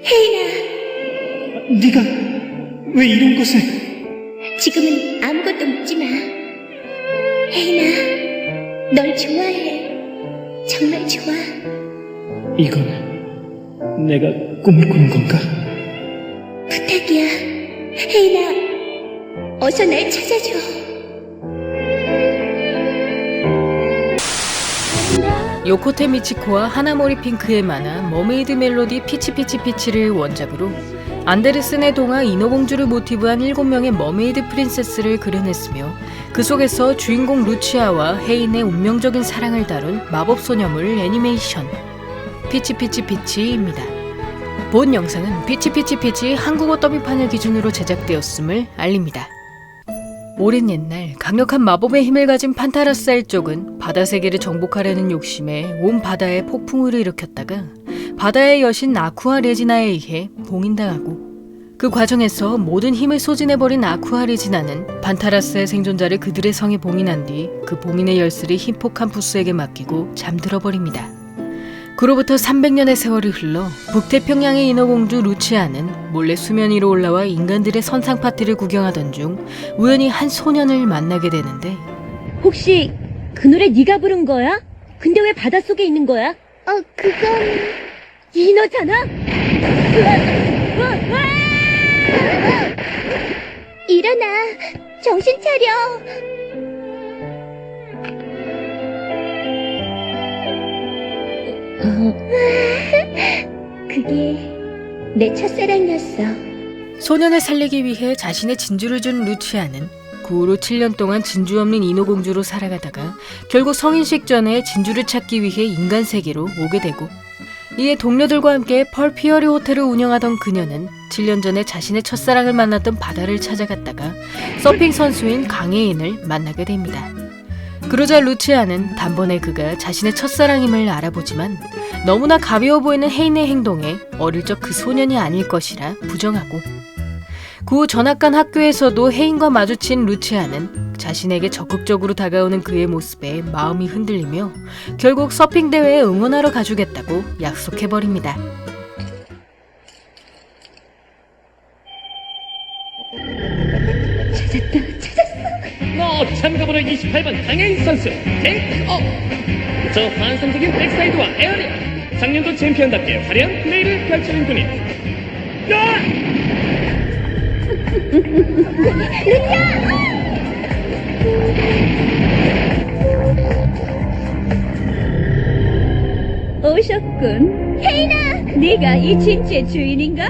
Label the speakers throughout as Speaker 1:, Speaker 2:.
Speaker 1: 혜인아,
Speaker 2: 네가 왜 이런 곳에?
Speaker 1: 지금은 아무것도 묻지 마. 혜인아, 널 좋아해. 정말 좋아.
Speaker 2: 이건 내가 꿈을 꾸는 건가?
Speaker 1: 부탁이야. 혜인아, 어서 날 찾아줘.
Speaker 3: 요코테 미치코와 하나모리 핑크의 만화 머메이드 멜로디 피치피치피치를 원작으로 안데르센의 동화 인어공주를 모티브한 7명의 머메이드 프린세스를 그려냈으며 그 속에서 주인공 루치아와 헤인의 운명적인 사랑을 다룬 마법소녀물 애니메이션 피치피치피치입니다. 본 영상은 피치피치피치 한국어 더빙판을 기준으로 제작되었음을 알립니다. 오랜 옛날 강력한 마법의 힘을 가진 판타라스알 쪽은 바다 세계를 정복하려는 욕심에 온 바다에 폭풍우를 일으켰다가 바다의 여신 아쿠아 레지나에 의해 봉인당하고 그 과정에서 모든 힘을 소진해버린 아쿠아 레지나는 판타라스의 생존자를 그들의 성에 봉인한 뒤 그 봉인의 열쇠를 히포캄푸스에게 맡기고 잠들어버립니다. 그로부터 300년의 세월이 흘러 북태평양의 인어공주 루치아는 몰래 수면 위로 올라와 인간들의 선상 파티를 구경하던 중 우연히 한 소년을 만나게 되는데
Speaker 4: 혹시 그 노래 네가 부른 거야? 근데 왜 바닷속에 있는 거야?
Speaker 1: 그건...
Speaker 4: 인어잖아?
Speaker 1: 일어나. 정신 차려. 그게 내 첫사랑이었어.
Speaker 3: 소년을 살리기 위해 자신의 진주를 준 루치아는 그 후로 7년 동안 진주 없는 인어공주로 살아가다가 결국 성인식 전에 진주를 찾기 위해 인간 세계로 오게 되고 이에 동료들과 함께 펄피어리 호텔을 운영하던 그녀는 7년 전에 자신의 첫사랑을 만났던 바다를 찾아갔다가 서핑 선수인 강혜인을 만나게 됩니다. 그러자 루치아는 단번에 그가 자신의 첫사랑임을 알아보지만 너무나 가벼워 보이는 혜인의 행동에 어릴 적 그 소년이 아닐 것이라 부정하고 그 후 전학간 학교에서도 혜인과 마주친 루치아는 자신에게 적극적으로 다가오는 그의 모습에 마음이 흔들리며 결국 서핑 대회에 응원하러 가주겠다고 약속해버립니다.
Speaker 5: 참가번호 28번 강혜인 선수 탱크업. 저 환상적인 백사이드와 에어리어, 작년도 챔피언답게 화려한 플레이를 펼치는 분이
Speaker 4: 오셨군. 혜인아! 네가 이 진주의 주인인가?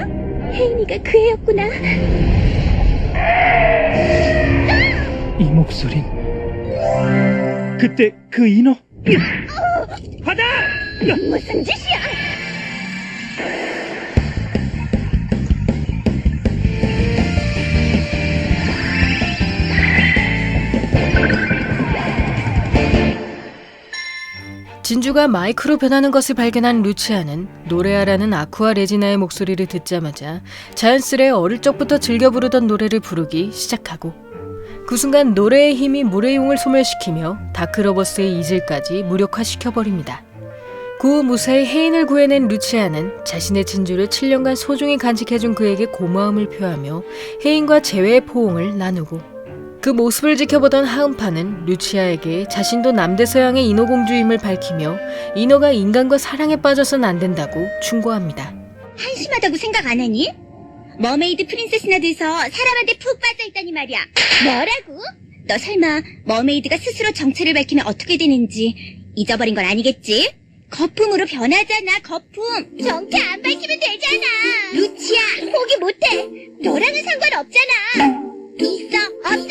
Speaker 1: 혜인이가 그 애였구나.
Speaker 2: 이 목소린 그때 그 인어?
Speaker 5: 바다!
Speaker 1: 무슨 짓이야?
Speaker 3: 진주가 마이크로 변하는 것을 발견한 루치아는 노래하라는 아쿠아 레지나의 목소리를 듣자마자 자연스레 어릴 적부터 즐겨 부르던 노래를 부르기 시작하고 그 순간 노래의 힘이 물의 용을 소멸시키며 다크러버스의 이질까지 무력화시켜버립니다. 그 후 무사히 혜인을 구해낸 루치아는 자신의 진주를 7년간 소중히 간직해준 그에게 고마움을 표하며 혜인과 재회의 포옹을 나누고 그 모습을 지켜보던 하은파는 루치아에게 자신도 남대서양의 인어공주임을 밝히며 인어가 인간과 사랑에 빠져선 안 된다고 충고합니다.
Speaker 1: 한심하다고 생각 안 하니? 머메이드 프린세스나 돼서 사람한테 푹 빠져있다니 말이야. 뭐라고? 너 설마 머메이드가 스스로 정체를 밝히면 어떻게 되는지 잊어버린 건 아니겠지? 거품으로 변하잖아, 거품. 정체 안 밝히면 되잖아. 루치야, 포기 못해. 너랑은 상관없잖아. 있어, 없어.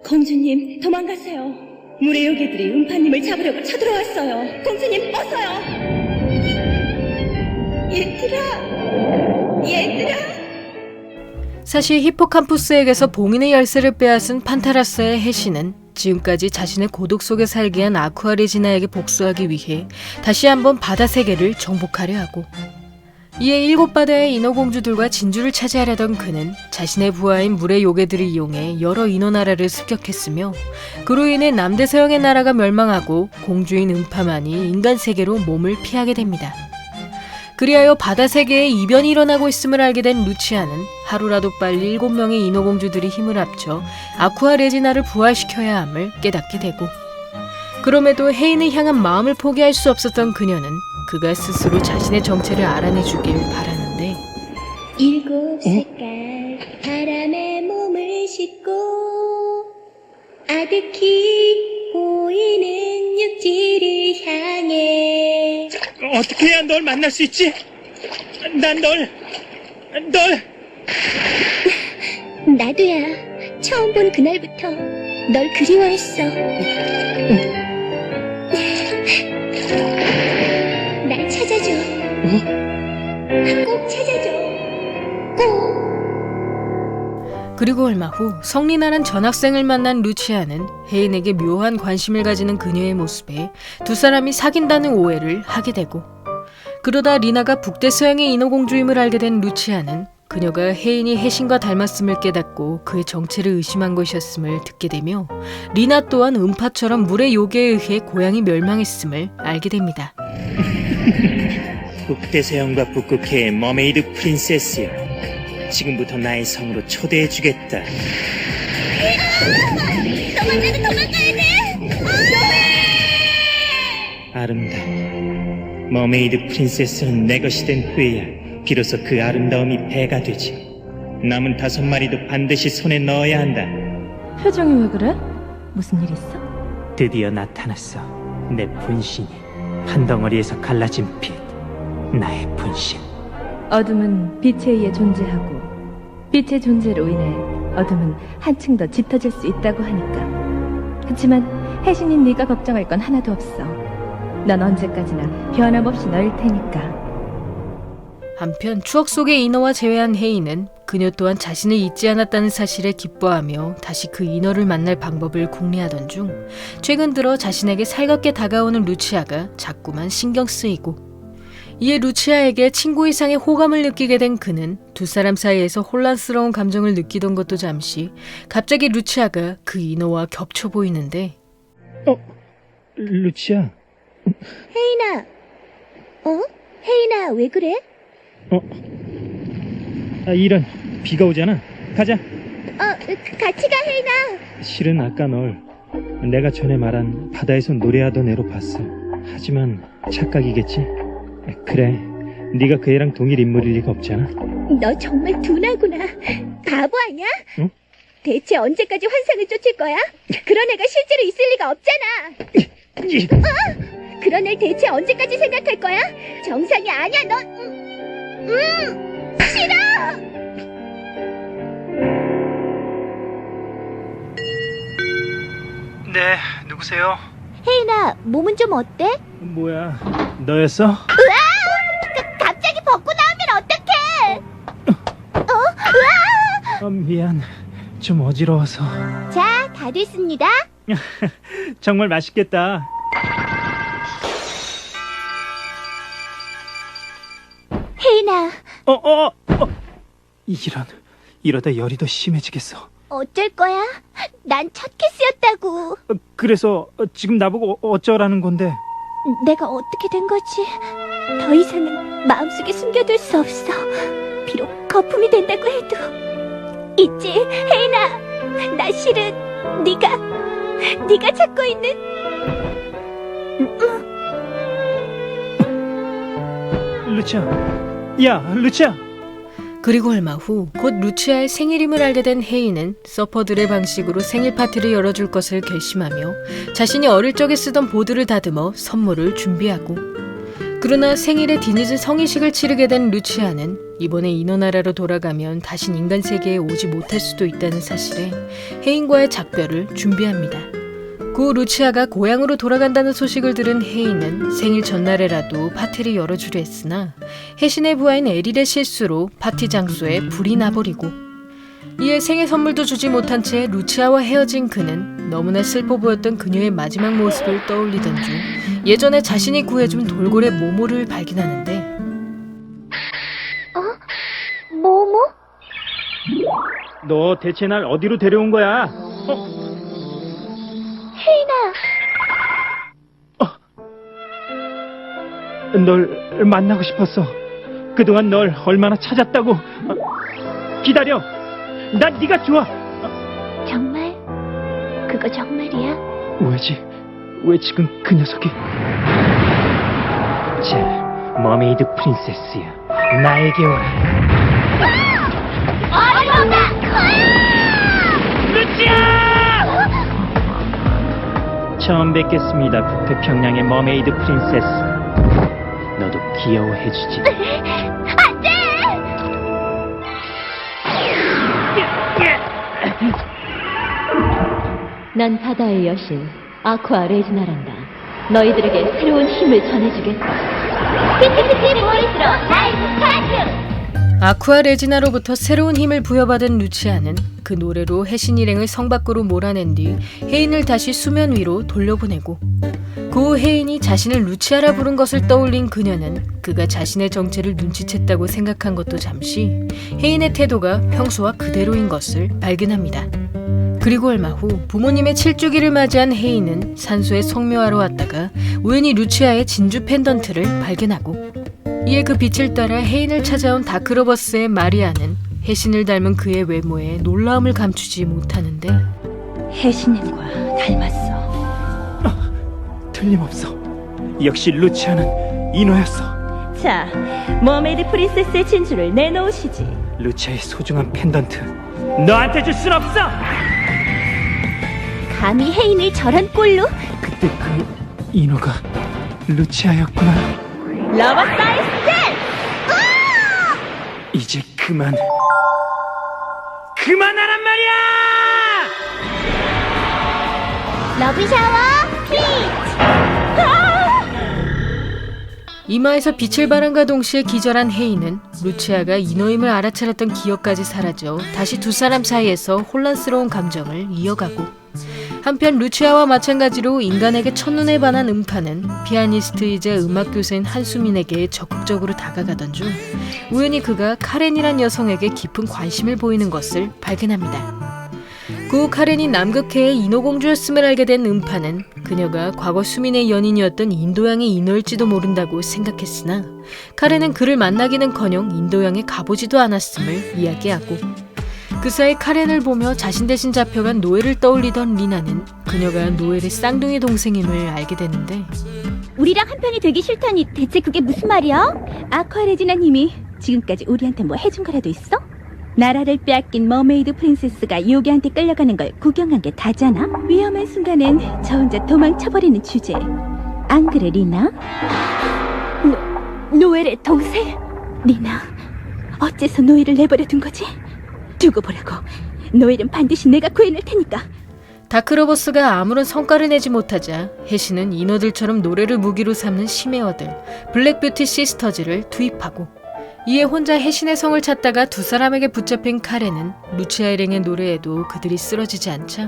Speaker 4: 공주님, 도망가세요. 물의 요괴들이 음파님을 잡으려고 쳐들어왔어요. 공주님, 어서요! 얘들아!
Speaker 3: 사실 히포캄푸스에게서 봉인의 열쇠를 빼앗은 판타라스의 해시는 지금까지 자신의 고독 속에 살게 한 아쿠아 레지나에게 복수하기 위해 다시 한번 바다 세계를 정복하려 하고 이에 7바다의 인어공주들과 진주를 차지하려던 그는 자신의 부하인 물의 요괴들을 이용해 여러 인어나라를 습격했으며 그로 인해 남대서양의 나라가 멸망하고 공주인 음파만이 인간 세계로 몸을 피하게 됩니다. 그리하여 바다 세계에 이변이 일어나고 있음을 알게 된 루치아는 하루라도 빨리 7명의 인어공주들이 힘을 합쳐 아쿠아 레지나를 부활시켜야 함을 깨닫게 되고, 그럼에도 헤인을 향한 마음을 포기할 수 없었던 그녀는 그가 스스로 자신의 정체를 알아내주길 바라는데,
Speaker 1: 7 색깔 바람에 몸을 싣고 아득히 보이는 육지를 향해.
Speaker 2: 어떻게 해야 널 만날 수 있지? 난 널
Speaker 1: 나도야. 처음 본 그날부터 널 그리워했어. 날 찾아줘. 꼭 찾아줘. 꼭.
Speaker 3: 그리고 얼마 후 성리나란 전학생을 만난 루치아는 헤인에게 묘한 관심을 가지는 그녀의 모습에 두 사람이 사귄다는 오해를 하게 되고, 그러다 리나가 북대서양의 인어공주임을 알게 된 루치아는 그녀가 헤인이 해신과 닮았음을 깨닫고 그의 정체를 의심한 것이었음을 듣게 되며, 리나 또한 음파처럼 물의 요괴에 의해 고향이 멸망했음을 알게 됩니다.
Speaker 2: 북대서양과 북극해의 머메이드 프린세스여, 지금부터 나의 성으로 초대해주겠다.
Speaker 1: 도망가야 돼.
Speaker 2: 아름다운 머메이드 프린세스는 내 것이 된 후에야 비로소 그 아름다움이 배가 되지. 남은 5마리도 반드시 손에 넣어야 한다.
Speaker 6: 표정이 왜 그래? 무슨 일 있어?
Speaker 2: 드디어 나타났어. 내 분신이 한 덩어리에서 갈라진 빛. 나의 분신.
Speaker 6: 어둠은 빛에 의해 존재하고 빛의 존재로 인해 어둠은 한층 더 짙어질 수 있다고 하니까. 그치만 해신인 네가 걱정할 건 하나도 없어. 넌 언제까지나 변함없이 너일 테니까.
Speaker 3: 한편 추억 속의 인어와 재회한 헤인은 그녀 또한 자신을 잊지 않았다는 사실에 기뻐하며 다시 그 인어를 만날 방법을 궁리하던 중, 최근 들어 자신에게 살갑게 다가오는 루치아가 자꾸만 신경 쓰이고, 이에 루치아에게 친구 이상의 호감을 느끼게 된 그는 두 사람 사이에서 혼란스러운 감정을 느끼던 것도 잠시, 갑자기 루치아가 그 인어와 겹쳐 보이는데,
Speaker 2: 루치아.
Speaker 1: 헤인아. 헤인아, 왜 그래?
Speaker 2: 이런, 비가 오잖아. 가자.
Speaker 1: 같이 가, 헤인아.
Speaker 2: 실은 아까 널 내가 전에 말한 바다에서 노래하던 애로 봤어. 하지만 착각이겠지? 그래, 네가 그 애랑 동일 인물일 리가 없잖아.
Speaker 1: 너 정말 둔하구나. 바보 아니야?
Speaker 2: 응?
Speaker 1: 대체 언제까지 환상을 쫓을 거야? 그런 애가 실제로 있을 리가 없잖아. 그런 애 대체 언제까지 생각할 거야? 정상이 아니야, 너. 싫어!
Speaker 2: 네, 누구세요?
Speaker 1: 헤인아, 몸은 좀 어때?
Speaker 2: 뭐야, 너였어?
Speaker 1: 갑자기 벗고 나오면 어떡해!
Speaker 2: 미안, 좀 어지러워서.
Speaker 1: 자, 다 됐습니다.
Speaker 2: 정말 맛있겠다.
Speaker 1: 헤인아,
Speaker 2: 이러다 열이 더 심해지겠어.
Speaker 1: 어쩔 거야? 난 첫 키스였다고.
Speaker 2: 그래서 지금 나보고 어쩌라는 건데?
Speaker 1: 내가 어떻게 된 거지? 더 이상은 마음속에 숨겨둘 수 없어. 비록 거품이 된다고 해도. 있지, 헤인아. 나 실은 네가 찾고 있는.
Speaker 2: 루치아, 야, 루치아.
Speaker 3: 그리고 얼마 후 곧 루치아의 생일임을 알게 된 헤이는 서퍼들의 방식으로 생일 파티를 열어줄 것을 결심하며 자신이 어릴 적에 쓰던 보드를 다듬어 선물을 준비하고, 그러나 생일에 뒤늦은 성인식을 치르게 된 루치아는 이번에 인어나라로 돌아가면 다신 인간 세계에 오지 못할 수도 있다는 사실에 헤인과의 작별을 준비합니다. 그 루치아가 고향으로 돌아간다는 소식을 들은 헤이는 생일 전날에라도 파티를 열어주려 했으나 해신의 부하인 에릴의 실수로 파티 장소에 불이 나버리고, 이에 생일 선물도 주지 못한 채 루치아와 헤어진 그는 너무나 슬퍼 보였던 그녀의 마지막 모습을 떠올리던 중 예전에 자신이 구해준 돌고래 모모를 발견하는데,
Speaker 2: 너 대체 날 어디로 데려온 거야? 널 만나고 싶었어. 그동안 널 얼마나 찾았다고. 기다려. 난 네가 좋아.
Speaker 1: 정말? 그거 정말이야?
Speaker 2: 왜지? 왜 지금 그 녀석이? 자, 머메이드 프린세스야. 나에게 오라. 루치아! 처음 뵙겠습니다. 북태평양의 머메이드 프린세스. 너도 귀여워해주지.
Speaker 6: 난 바다의 여신 아쿠아 레지나란다. 너희들에게 새로운 힘을 전해주겠다. 피치피치 모이스로 라이브 스타트!
Speaker 3: 아쿠아 레지나로부터 새로운 힘을 부여받은 루치아는 그 노래로 해신 일행을 성 밖으로 몰아낸 뒤 혜인을 다시 수면 위로 돌려보내고, 그 후 혜인이 자신을 루치아라 부른 것을 떠올린 그녀는 그가 자신의 정체를 눈치챘다고 생각한 것도 잠시 혜인의 태도가 평소와 그대로인 것을 발견합니다. 그리고 얼마 후 부모님의 7주기를 맞이한 혜인은 산소에 성묘하러 왔다가 우연히 루치아의 진주 펜던트를 발견하고, 이에 그 빛을 따라 혜인을 찾아온 다크로버스의 마리아는 해신을 닮은 그의 외모에 놀라움을 감추지 못하는데,
Speaker 4: 해신님과 닮았어.
Speaker 2: 틀림없어. 역시 루치아는 인어였어.
Speaker 4: 자, 머메이드 프린세스의 진주를 내놓으시지.
Speaker 2: 루치아의 소중한 펜던트. 너한테 줄 순 없어!
Speaker 1: 감히 혜인을 저런 꼴로?
Speaker 2: 그때 그 인어가 루치아였구나.
Speaker 4: 러버 사이즈!
Speaker 2: 이제 그만하란 말이야!
Speaker 1: 러브샤워 플리즈!
Speaker 3: 이마에서 빛을 발한과 동시에 기절한 혜인은 루치아가 인어임을 알아차렸던 기억까지 사라져 다시 두 사람 사이에서 혼란스러운 감정을 이어가고, 한편 루치아와 마찬가지로 인간에게 첫눈에 반한 음파는 피아니스트이자 음악교사인 한수민에게 적극적으로 다가가던 중 우연히 그가 카렌이란 여성에게 깊은 관심을 보이는 것을 발견합니다. 그 후 카렌이 남극해의 인어공주였음을 알게 된 음파는 그녀가 과거 수민의 연인이었던 인도양의 인어일지도 모른다고 생각했으나, 카렌은 그를 만나기는커녕 인도양에 가보지도 않았음을 이야기하고, 그 사이 카렌을 보며 자신 대신 잡혀간 노엘을 떠올리던 리나는 그녀가 노엘의 쌍둥이 동생임을 알게 되는데,
Speaker 1: 우리랑 한편이 되기 싫다니 대체 그게 무슨 말이야?
Speaker 4: 아쿠아레지나님이 지금까지 우리한테 뭐 해준 거라도 있어? 나라를 빼앗긴 머메이드 프린세스가 요괴한테 끌려가는 걸 구경한 게 다잖아? 위험한 순간엔 저 혼자 도망쳐버리는 주제. 안 그래, 리나? 노엘의 동생? 리나, 어째서 노엘을 내버려 둔 거지? 두고 보라고. 노엘은 반드시 내가 구해낼 테니까.
Speaker 3: 다크로버스가 아무런 성과를 내지 못하자 해신은 인어들처럼 노래를 무기로 삼는 심해어들 블랙뷰티 시스터즈를 투입하고, 이에 혼자 해신의 성을 찾다가 두 사람에게 붙잡힌 카렌은 루치아 일행의 노래에도 그들이 쓰러지지 않자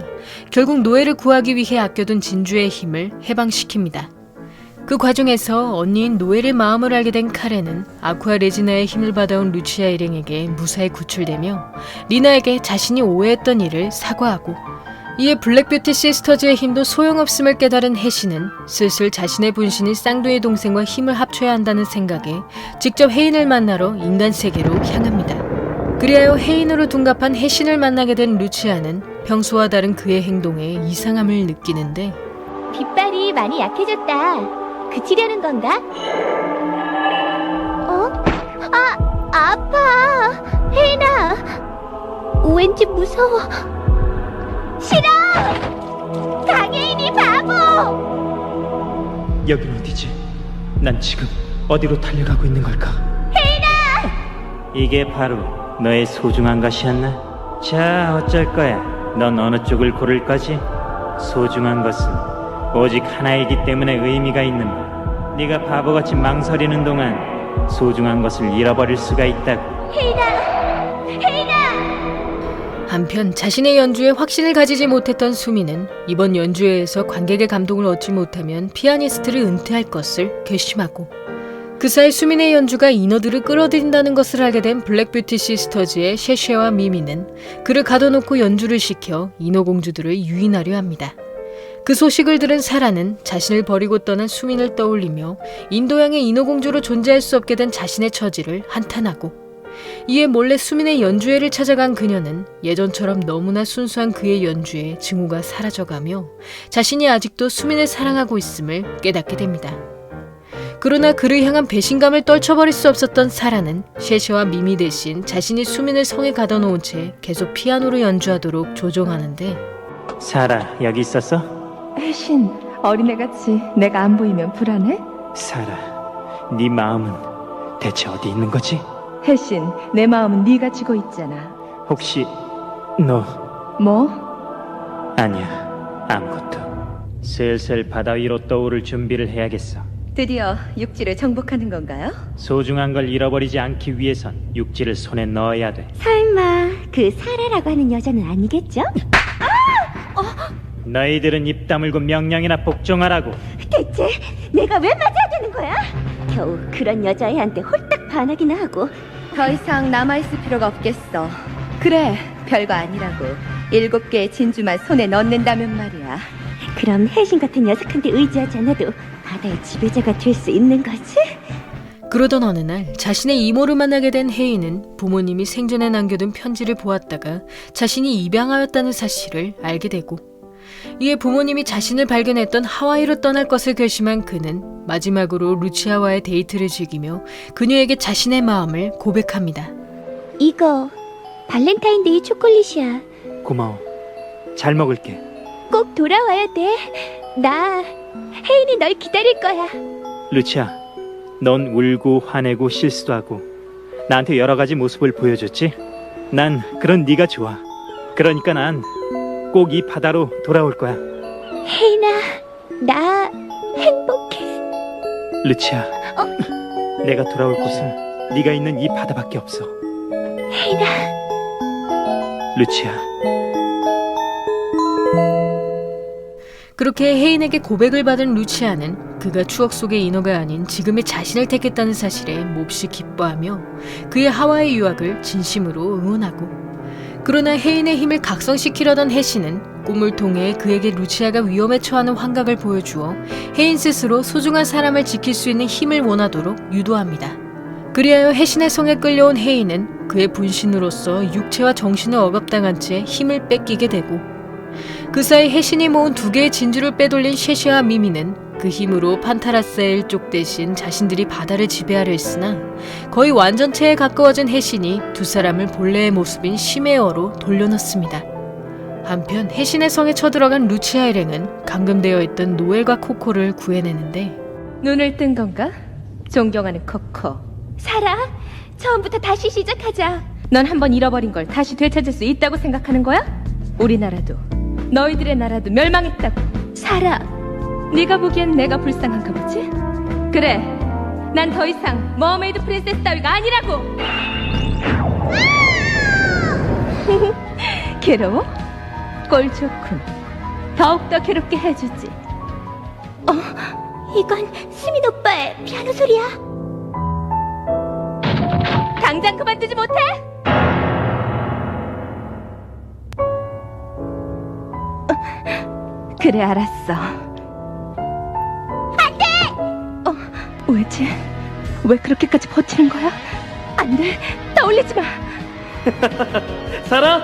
Speaker 3: 결국 노엘을 구하기 위해 아껴둔 진주의 힘을 해방시킵니다. 그 과정에서 언니인 노엘의 마음을 알게 된 카렌은 아쿠아 레지나의 힘을 받아온 루치아 일행에게 무사히 구출되며 리나에게 자신이 오해했던 일을 사과하고, 이에 블랙뷰티 시스터즈의 힘도 소용없음을 깨달은 해신은 슬슬 자신의 분신인 쌍둥이 동생과 힘을 합쳐야 한다는 생각에 직접 혜인을 만나러 인간 세계로 향합니다. 그리하여 혜인으로 둔갑한 해신을 만나게 된 루치아는 평소와 다른 그의 행동에 이상함을 느끼는데,
Speaker 1: 빗발이 많이 약해졌다. 그치려는 건가? 아파. 혜인아, 왠지 무서워. 싫어! 강혜인이 바보!
Speaker 2: 여긴 어디지? 난 지금 어디로 달려가고 있는 걸까? 혜인아! 이게 바로 너의 소중한 것이었나? 자, 어쩔 거야. 넌 어느 쪽을 고를 거지? 소중한 것은 오직 하나이기 때문에 의미가 있는 것. 네가 바보같이 망설이는 동안 소중한 것을 잃어버릴 수가 있다고.
Speaker 1: 혜인아!
Speaker 3: 한편 자신의 연주에 확신을 가지지 못했던 수미는 이번 연주회에서 관객의 감동을 얻지 못하면 피아니스트를 은퇴할 것을 결심하고, 그 사이 수민의 연주가 인어들을 끌어들인다는 것을 알게 된 블랙뷰티 시스터즈의 셰셰와 미미는 그를 가둬놓고 연주를 시켜 인어공주들을 유인하려 합니다. 그 소식을 들은 사라는 자신을 버리고 떠난 수민을 떠올리며 인도양의 인어공주로 존재할 수 없게 된 자신의 처지를 한탄하고, 이에 몰래 수민의 연주회를 찾아간 그녀는 예전처럼 너무나 순수한 그의 연주에 증오가 사라져가며 자신이 아직도 수민을 사랑하고 있음을 깨닫게 됩니다. 그러나 그를 향한 배신감을 떨쳐버릴 수 없었던 사라는 셰셰와 미미 대신 자신이 수민을 성에 가둬놓은 채 계속 피아노로 연주하도록 조종하는데,
Speaker 2: 사라, 여기 있었어?
Speaker 6: 혜신, 어린애같이 내가 안 보이면 불안해?
Speaker 2: 사라, 네 마음은 대체 어디 있는 거지?
Speaker 6: 혜신, 내 마음은 네가 쥐고 있잖아.
Speaker 2: 혹시 너...
Speaker 6: 뭐?
Speaker 2: 아니야, 아무것도. 슬슬 바다 위로 떠오를 준비를 해야겠어.
Speaker 6: 드디어 육지를 정복하는 건가요?
Speaker 2: 소중한 걸 잃어버리지 않기 위해선 육지를 손에 넣어야 돼.
Speaker 1: 설마 그 사라라고 하는 여자는 아니겠죠?
Speaker 2: 너희들은 입 다물고 명령이나 복종하라고.
Speaker 1: 대체 내가 왜 맞아야 되는 거야? 겨우 그런 여자애한테 홀딱 반하기나 하고.
Speaker 6: 더 이상 남아있을 필요가 없겠어. 그래, 별거 아니라고. 7개의 진주만 손에 넣는다면 말이야.
Speaker 1: 그럼 혜신 같은 녀석한테 의지하지 않아도 바다의 지배자가 될 수 있는 거지?
Speaker 3: 그러던 어느 날 자신의 이모를 만나게 된 혜인은 부모님이 생전에 남겨둔 편지를 보았다가 자신이 입양하였다는 사실을 알게 되고, 이에 부모님이 자신을 발견했던 하와이로 떠날 것을 결심한 그는 마지막으로 루치아와의 데이트를 즐기며 그녀에게 자신의 마음을 고백합니다.
Speaker 1: 이거 발렌타인데이 초콜릿이야.
Speaker 2: 고마워. 잘 먹을게.
Speaker 1: 꼭 돌아와야 돼. 나 혜인이 널 기다릴 거야.
Speaker 2: 루치아, 넌 울고 화내고 실수도 하고 나한테 여러 가지 모습을 보여줬지? 난 그런 네가 좋아. 그러니까 난 꼭 이 바다로 돌아올 거야.
Speaker 1: 혜인아, 나 행복해.
Speaker 2: 루치아, 내가 돌아올 곳은 네가 있는 이 바다밖에 없어.
Speaker 1: 혜인아.
Speaker 2: 루치아.
Speaker 3: 그렇게 혜인에게 고백을 받은 루치아는 그가 추억 속의 인어가 아닌 지금의 자신을 택했다는 사실에 몹시 기뻐하며 그의 하와이 유학을 진심으로 응원하고, 그러나 혜인의 힘을 각성시키려던 혜신은 꿈을 통해 그에게 루치아가 위험에 처하는 환각을 보여주어 혜인 스스로 소중한 사람을 지킬 수 있는 힘을 원하도록 유도합니다. 그리하여 혜신의 성에 끌려온 혜인은 그의 분신으로서 육체와 정신을 억압당한 채 힘을 뺏기게 되고, 그 사이 혜신이 모은 2개의 진주를 빼돌린 셰셰와 미미는 그 힘으로 판타라스의 일족 대신 자신들이 바다를 지배하려 했으나 거의 완전체에 가까워진 혜신이 2사람을 본래의 모습인 시메어로 돌려놓습니다. 한편 혜신의 성에 쳐들어간 루치아 일행은 감금되어 있던 노엘과 코코를 구해내는데,
Speaker 6: 눈을 뜬 건가? 존경하는 코코.
Speaker 1: 사라, 처음부터 다시 시작하자.
Speaker 6: 넌 한번 잃어버린 걸 다시 되찾을 수 있다고 생각하는 거야? 우리나라도 너희들의 나라도 멸망했다고.
Speaker 1: 사라,
Speaker 6: 네가 보기엔 내가 불쌍한가 보지? 그래, 난 더 이상 머메이드 프린세스 따위가 아니라고. 괴로워? 꼴 좋군. 더욱더 괴롭게 해주지.
Speaker 1: 이건 수민 오빠의 피아노 소리야.
Speaker 6: 당장 그만두지 못해? 그래, 알았어. 안 돼! 왜지? 왜 그렇게까지 버티는 거야? 안 돼, 떠올리지 마.
Speaker 2: 사라!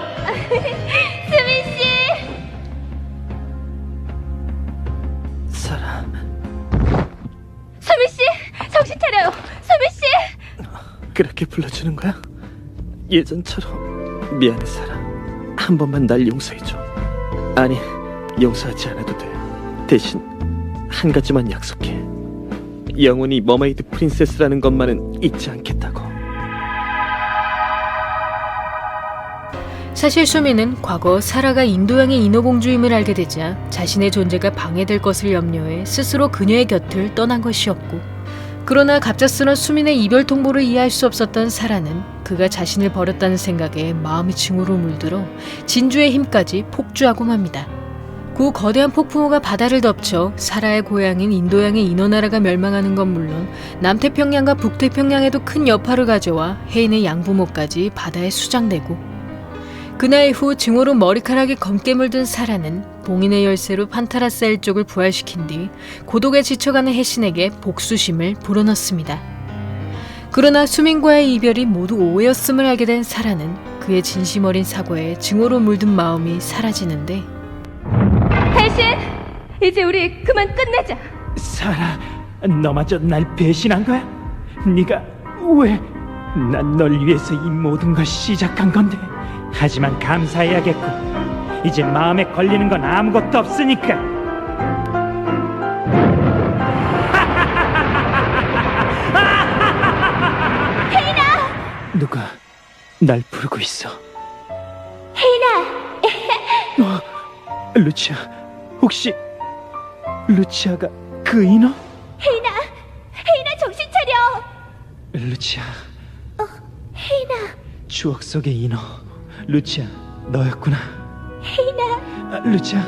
Speaker 1: 수민 씨!
Speaker 2: 사라.
Speaker 6: 수민 씨, 정신 차려요. 수민 씨.
Speaker 7: 그렇게 불러주는 거야? 예전처럼. 미안해, 사라. 한 번만 날 용서해줘. 아니, 용서하지 않아도 돼. 대신 한 가지만 약속해. 영원히 머메이드 프린세스라는 것만은 잊지 않겠다고.
Speaker 3: 사실 수미는 과거 사라가 인도양의 인어공주임을 알게 되자 자신의 존재가 방해될 것을 염려해 스스로 그녀의 곁을 떠난 것이었고, 그러나 갑작스런 수민의 이별 통보를 이해할 수 없었던 사라는 그가 자신을 버렸다는 생각에 마음이 증오로 물들어 진주의 힘까지 폭주하고 맙니다. 그 거대한 폭풍우가 바다를 덮쳐 사라의 고향인 인도양의 인어나라가 멸망하는 건 물론 남태평양과 북태평양에도 큰 여파를 가져와 혜인의 양부모까지 바다에 수장되고, 그날 이후 증오로 머리카락이 검게 물든 사라는 봉인의 열쇠로 판타라사 일족을 부활시킨 뒤 고독에 지쳐가는 혜신에게 복수심을 불어넣습니다. 그러나 수민과의 이별이 모두 오해였음을 알게 된 사라는 그의 진심 어린 사과에 증오로 물든 마음이 사라지는데,
Speaker 6: 혜신! 이제 우리 그만 끝내자.
Speaker 2: 사라, 너마저 날 배신한 거야? 네가 왜? 난 널 위해서 이 모든 걸 시작한 건데. 하지만 감사해야겠군. 이제 마음에 걸리는 건 아무것도 없으니까. 누가 날 부르고 있어? 혜인아! 루치아, 혹시 루치아가 그 인어?
Speaker 1: 혜인아 정신 차려.
Speaker 2: 루치아. 혜인아. 추억 속의 인어. 루치아, 너였구나. 혜인아. 루치아,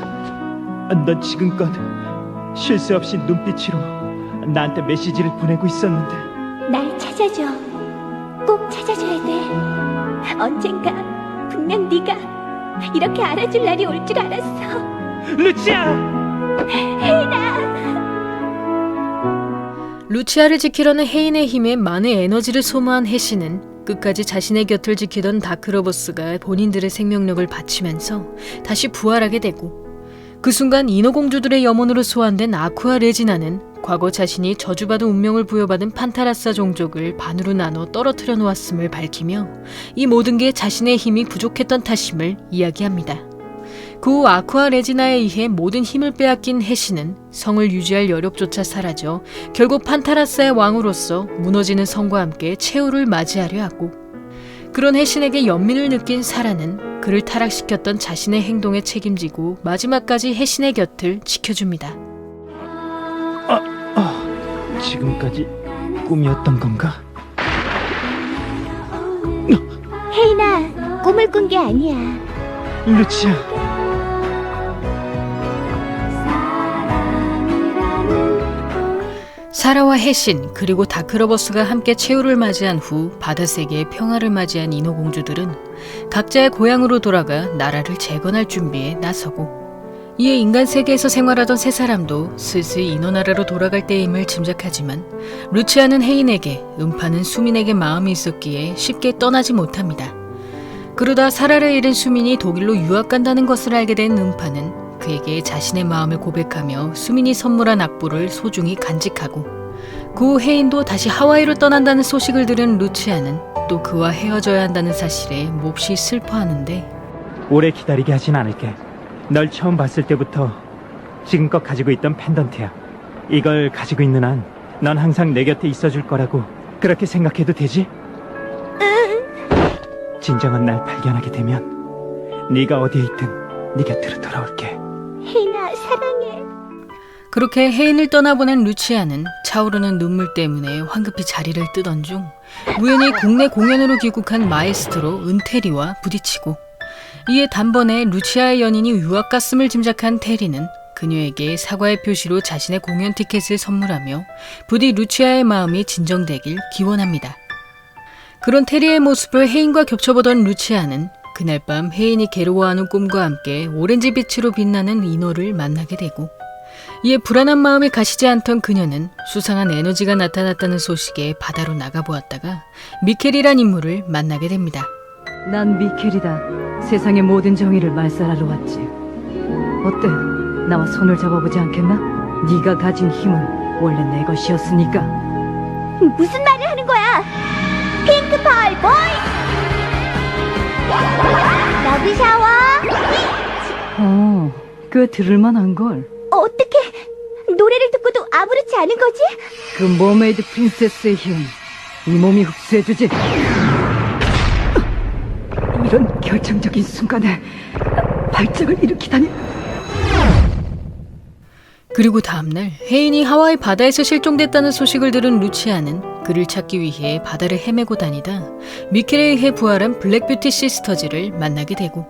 Speaker 2: 넌 지금껏 쉴 새 없이 눈빛으로 나한테 메시지를 보내고 있었는데.
Speaker 1: 날 찾아줘. 꼭 찾아줘야 돼. 언젠가 분명 네가 이렇게 알아줄 날이 올 줄 알았어.
Speaker 2: 루치아!
Speaker 3: 루치아를 지키려는 혜인의 힘에 많은 에너지를 소모한 혜신은 끝까지 자신의 곁을 지키던 다크로버스가 본인들의 생명력을 바치면서 다시 부활하게 되고, 그 순간 인어공주들의 염원으로 소환된 아쿠아 레지나는 과거 자신이 저주받은 운명을 부여받은 판타라사 종족을 반으로 나눠 떨어뜨려 놓았음을 밝히며 이 모든 게 자신의 힘이 부족했던 탓임을 이야기합니다. 그 후 아쿠아 레지나에 의해 모든 힘을 빼앗긴 혜신은 성을 유지할 여력조차 사라져 결국 판타라사의 왕으로서 무너지는 성과 함께 최후를 맞이하려 하고, 그런 혜신에게 연민을 느낀 사라는 그를 타락시켰던 자신의 행동에 책임지고 마지막까지 혜신의 곁을 지켜줍니다.
Speaker 2: 지금까지 꿈이었던 건가?
Speaker 1: 혜인아, 꿈을 꾼 게 아니야.
Speaker 2: 루치아.
Speaker 3: 사라와 혜신 그리고 다크로버스가 함께 최후를 맞이한 후 바다세계의 평화를 맞이한 인어공주들은 각자의 고향으로 돌아가 나라를 재건할 준비에 나서고, 이에 인간 세계에서 생활하던 세 사람도 슬슬 인어나라로 돌아갈 때임을 짐작하지만 루치아는 혜인에게, 음파는 수민에게 마음이 있었기에 쉽게 떠나지 못합니다. 그러다 사라를 잃은 수민이 독일로 유학 간다는 것을 알게 된 음파는 그에게 자신의 마음을 고백하며 수민이 선물한 악보를 소중히 간직하고, 그 후 혜인도 다시 하와이로 떠난다는 소식을 들은 루치아는 또 그와 헤어져야 한다는 사실에 몹시 슬퍼하는데,
Speaker 2: 오래 기다리게 하진 않을게. 널 처음 봤을 때부터 지금껏 가지고 있던 펜던트야. 이걸 가지고 있는 한 넌 항상 내 곁에 있어줄 거라고 그렇게 생각해도 되지? 진정한 날 발견하게 되면 네가 어디에 있든 네 곁으로 돌아올게.
Speaker 1: 혜인아, 사랑해.
Speaker 3: 그렇게 혜인을 떠나보낸 루치아는 차오르는 눈물 때문에 황급히 자리를 뜨던 중 우연히 국내 공연으로 귀국한 마에스트로 은테리와 부딪히고, 이에 단번에 루치아의 연인이 유학 갔음을 짐작한 테리는 그녀에게 사과의 표시로 자신의 공연 티켓을 선물하며 부디 루치아의 마음이 진정되길 기원합니다. 그런 테리의 모습을 혜인과 겹쳐보던 루치아는 그날 밤 혜인이 괴로워하는 꿈과 함께 오렌지빛으로 빛나는 인어를 만나게 되고, 이에 불안한 마음이 가시지 않던 그녀는 수상한 에너지가 나타났다는 소식에 바다로 나가보았다가 미켈이란 인물을 만나게 됩니다.
Speaker 8: 난 미켈이다. 세상의 모든 정의를 말살하러 왔지. 어때? 나와 손을 잡아보지 않겠나? 네가 가진 힘은 원래 내 것이었으니까.
Speaker 1: 무슨 말을 하는 거야? 핑크펄 보이! 러브 샤워!
Speaker 8: 꽤 들을만한걸.
Speaker 1: 어떻게 노래를 듣고도 아무렇지 않은 거지?
Speaker 8: 그 머메이드 프린세스의 힘, 이 몸이 흡수해주지. 이런 결정적인 순간에 발작을 일으키다니.
Speaker 3: 그리고 다음날 혜인이 하와이 바다에서 실종됐다는 소식을 들은 루치아는 그를 찾기 위해 바다를 헤매고 다니다 미켈에 의해 부활한 블랙뷰티 시스터즈를 만나게 되고,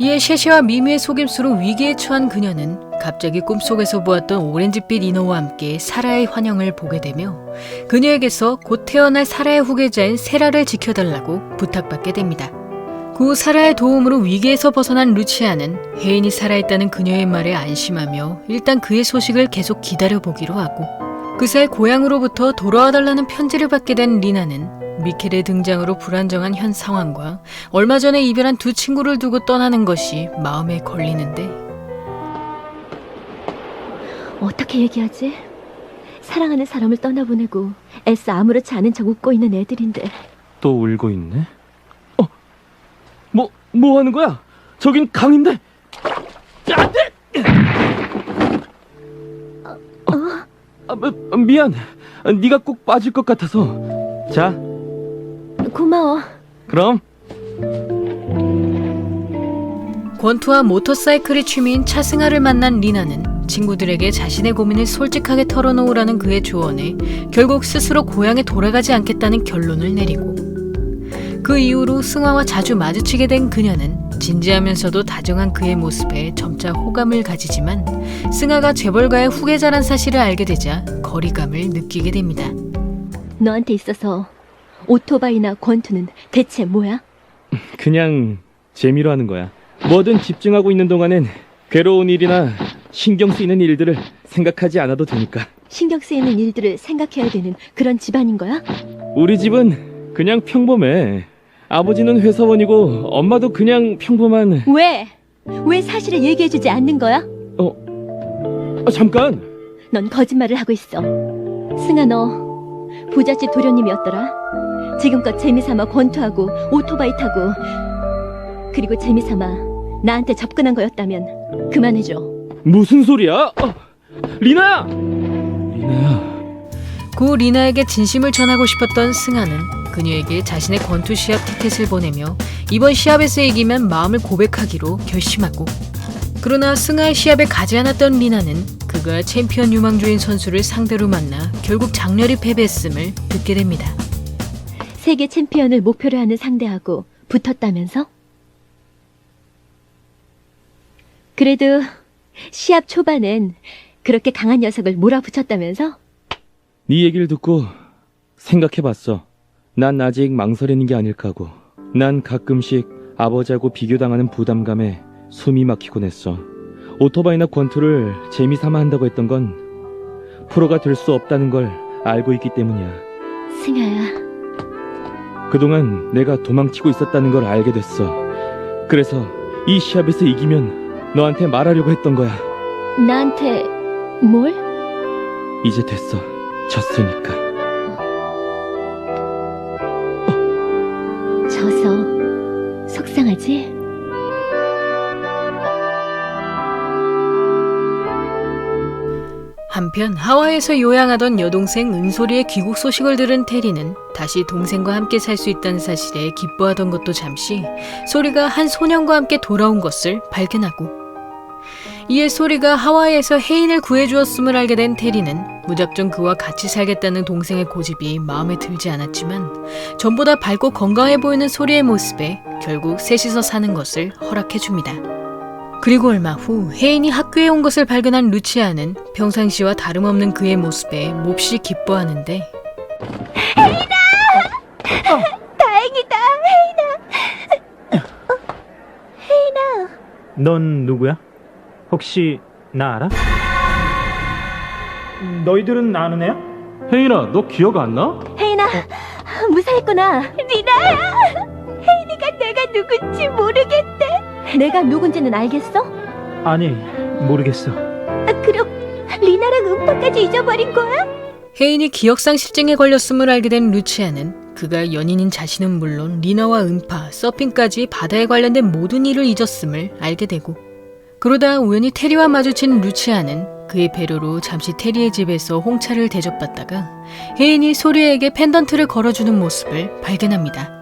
Speaker 3: 이에 셰시와 미미의 속임수로 위기에 처한 그녀는 갑자기 꿈속에서 보았던 오렌지빛 인어와 함께 사라의 환영을 보게 되며 그녀에게서 곧 태어날 사라의 후계자인 세라를 지켜달라고 부탁받게 됩니다. 그 사라의 도움으로 위기에서 벗어난 루치아는 혜인이 살아있다는 그녀의 말에 안심하며 일단 그의 소식을 계속 기다려보기로 하고 그새 고향으로부터 돌아와달라는 편지를 받게 된 리나는 미켈의 등장으로 불안정한 현 상황과 얼마 전에 이별한 두 친구를 두고 떠나는 것이 마음에 걸리는데
Speaker 6: 어떻게 얘기하지? 사랑하는 사람을 떠나보내고 애써 아무렇지 않은 척 웃고 있는 애들인데.
Speaker 7: 또 울고 있네? 뭐 하는 거야? 저긴 강인데! 안 돼! 미안. 네가 꼭 빠질 것 같아서. 자,
Speaker 6: 고마워.
Speaker 7: 그럼.
Speaker 3: 권투와 모터사이클이 취미인 차승아를 만난 리나는 친구들에게 자신의 고민을 솔직하게 털어놓으라는 그의 조언에 결국 스스로 고향에 돌아가지 않겠다는 결론을 내리고 그 이후로 승아와 자주 마주치게 된 그녀는 진지하면서도 다정한 그의 모습에 점차 호감을 가지지만 승아가 재벌가의 후계자란 사실을 알게 되자 거리감을 느끼게 됩니다.
Speaker 6: 너한테 있어서 오토바이나 권투는 대체 뭐야?
Speaker 7: 그냥 재미로 하는 거야. 뭐든 집중하고 있는 동안엔 괴로운 일이나 신경 쓰이는 일들을 생각하지 않아도 되니까.
Speaker 6: 신경 쓰이는 일들을 생각해야 되는 그런 집안인 거야?
Speaker 7: 우리 집은 그냥 평범해. 아버지는 회사원이고 엄마도 그냥 평범한...
Speaker 6: 왜? 왜 사실을 얘기해주지 않는 거야?
Speaker 7: 잠깐!
Speaker 6: 넌 거짓말을 하고 있어. 승아, 너 부잣집 도련님이었더라. 지금껏 재미삼아 권투하고 오토바이 타고 그리고 재미삼아 나한테 접근한 거였다면 그만해줘.
Speaker 7: 무슨 소리야? 리나야! 리나야...
Speaker 3: 고 리나에게 진심을 전하고 싶었던 승아는 그녀에게 자신의 권투 시합 티켓을 보내며 이번 시합에서 이기면 마음을 고백하기로 결심하고 그러나 승아의 시합에 가지 않았던 리나는 그가 챔피언 유망주인 선수를 상대로 만나 결국 장렬히 패배했음을 듣게 됩니다.
Speaker 6: 세계 챔피언을 목표로 하는 상대하고 붙었다면서? 그래도 시합 초반엔 그렇게 강한 녀석을 몰아붙였다면서?
Speaker 7: 네 얘기를 듣고 생각해봤어. 난 아직 망설이는 게 아닐까 하고. 난 가끔씩 아버지하고 비교당하는 부담감에 숨이 막히곤 했어. 오토바이나 권투를 재미삼아 한다고 했던 건 프로가 될 수 없다는 걸 알고 있기 때문이야.
Speaker 6: 승아야.
Speaker 7: 그동안 내가 도망치고 있었다는 걸 알게 됐어. 그래서 이 시합에서 이기면 너한테 말하려고 했던 거야.
Speaker 6: 나한테 뭘?
Speaker 7: 이제 됐어. 졌으니까.
Speaker 6: 져서 속상하지?
Speaker 3: 한편 하와이에서 요양하던 여동생 은솔이의 귀국 소식을 들은 테리는 다시 동생과 함께 살 수 있다는 사실에 기뻐하던 것도 잠시 소리가 한 소년과 함께 돌아온 것을 발견하고 이에 소리가 하와이에서 혜인을 구해주었음을 알게 된 테리는 무작정 그와 같이 살겠다는 동생의 고집이 마음에 들지 않았지만 전보다 밝고 건강해 보이는 소리의 모습에 결국 셋이서 사는 것을 허락해줍니다. 그리고 얼마 후 혜인이 학교에 온 것을 발견한 루치아는 평상시와 다름없는 그의 모습에 몹시 기뻐하는데
Speaker 4: 다행이다, 혜인아.
Speaker 2: 넌 누구야? 혹시 나 알아? 너희들은 아는 애야?
Speaker 7: 혜인아, 너 기억 안 나?
Speaker 6: 혜인아, 무사했구나.
Speaker 4: 리나야. 혜인이가 내가 누군지 모르겠대.
Speaker 6: 내가 누군지는 알겠어?
Speaker 2: 아니, 모르겠어.
Speaker 4: 그럼 리나랑 음파까지 잊어버린 거야?
Speaker 3: 혜인이 기억상실증에 걸렸음을 알게 된 루치아는 그가 연인인 자신은 물론 리나와 음파, 서핑까지 바다에 관련된 모든 일을 잊었음을 알게 되고 그러다 우연히 테리와 마주친 루치아는 그의 배려로 잠시 테리의 집에서 홍차를 대접받다가 혜인이 소리에게 펜던트를 걸어주는 모습을 발견합니다.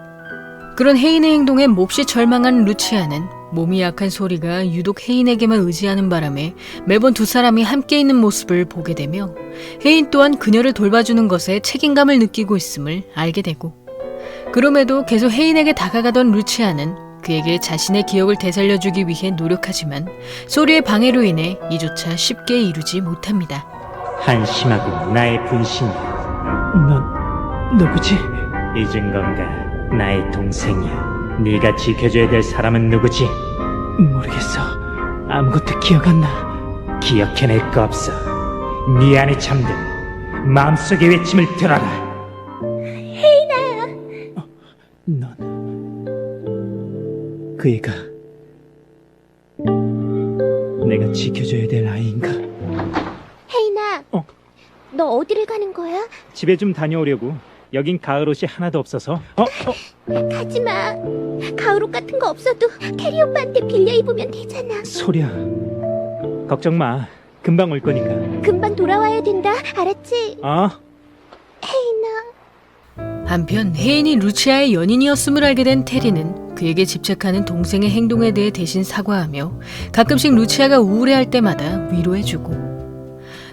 Speaker 3: 그런 혜인의 행동에 몹시 절망한 루치아는 몸이 약한 소리가 유독 혜인에게만 의지하는 바람에 매번 두 사람이 함께 있는 모습을 보게 되며 혜인 또한 그녀를 돌봐주는 것에 책임감을 느끼고 있음을 알게 되고 그럼에도 계속 혜인에게 다가가던 루치아는 그에게 자신의 기억을 되살려주기 위해 노력하지만 소리의 방해로 인해 이조차 쉽게 이루지 못합니다.
Speaker 2: 한심하고 나의 분신이야.
Speaker 7: 넌 누구지?
Speaker 2: 잊은 건가? 나의 동생이야. 네가 지켜줘야 될 사람은 누구지?
Speaker 7: 모르겠어. 아무것도 기억 안 나.
Speaker 2: 기억해낼 거 없어. 네 안에 잠든 마음속의 외침을 들어라.
Speaker 7: 넌 그 애가 내가 지켜줘야 될 아이인가?
Speaker 1: 헤이나, 너 어디를 가는 거야?
Speaker 2: 집에 좀 다녀오려고. 여긴 가을 옷이 하나도 없어서.
Speaker 1: 가지마. 가을옷 같은 거 없어도 캐리 오빠한테 빌려 입으면 되잖아.
Speaker 2: 소리야. 걱정 마. 금방 올 거니까.
Speaker 1: 금방 돌아와야 된다. 알았지? 헤이나.
Speaker 3: 한편 혜인이 루치아의 연인이었음을 알게 된 테리는 그에게 집착하는 동생의 행동에 대해 대신 사과하며 가끔씩 루치아가 우울해할 때마다 위로해주고,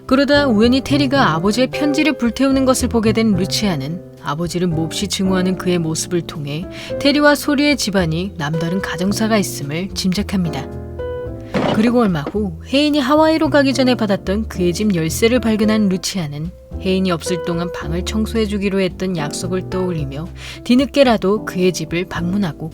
Speaker 3: 그러다 우연히 테리가 아버지의 편지를 불태우는 것을 보게 된 루치아는 아버지를 몹시 증오하는 그의 모습을 통해 테리와 소리의 집안이 남다른 가정사가 있음을 짐작합니다. 그리고 얼마 후 혜인이 하와이로 가기 전에 받았던 그의 집 열쇠를 발견한 루치아는 혜인이 없을 동안 방을 청소해주기로 했던 약속을 떠올리며 뒤늦게라도 그의 집을 방문하고,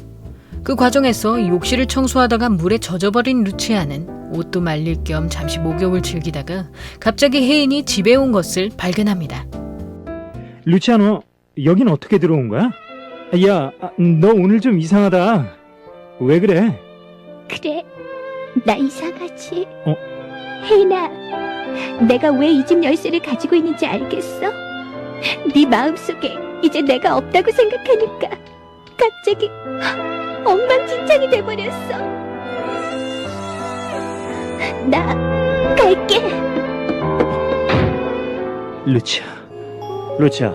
Speaker 3: 그 과정에서 욕실을 청소하다가 물에 젖어버린 루치아는 옷도 말릴 겸 잠시 목욕을 즐기다가 갑자기 혜인이 집에 온 것을 발견합니다.
Speaker 2: 루치아, 너 여긴 어떻게 들어온 거야? 야, 너 오늘 좀 이상하다. 왜 그래?
Speaker 1: 그래, 나 이상하지? 헤이나, 내가 왜 이 집 열쇠를 가지고 있는지 알겠어? 네 마음속에 이제 내가 없다고 생각하니까 갑자기 엉망진창이 돼버렸어. 나 갈게.
Speaker 2: 루치아,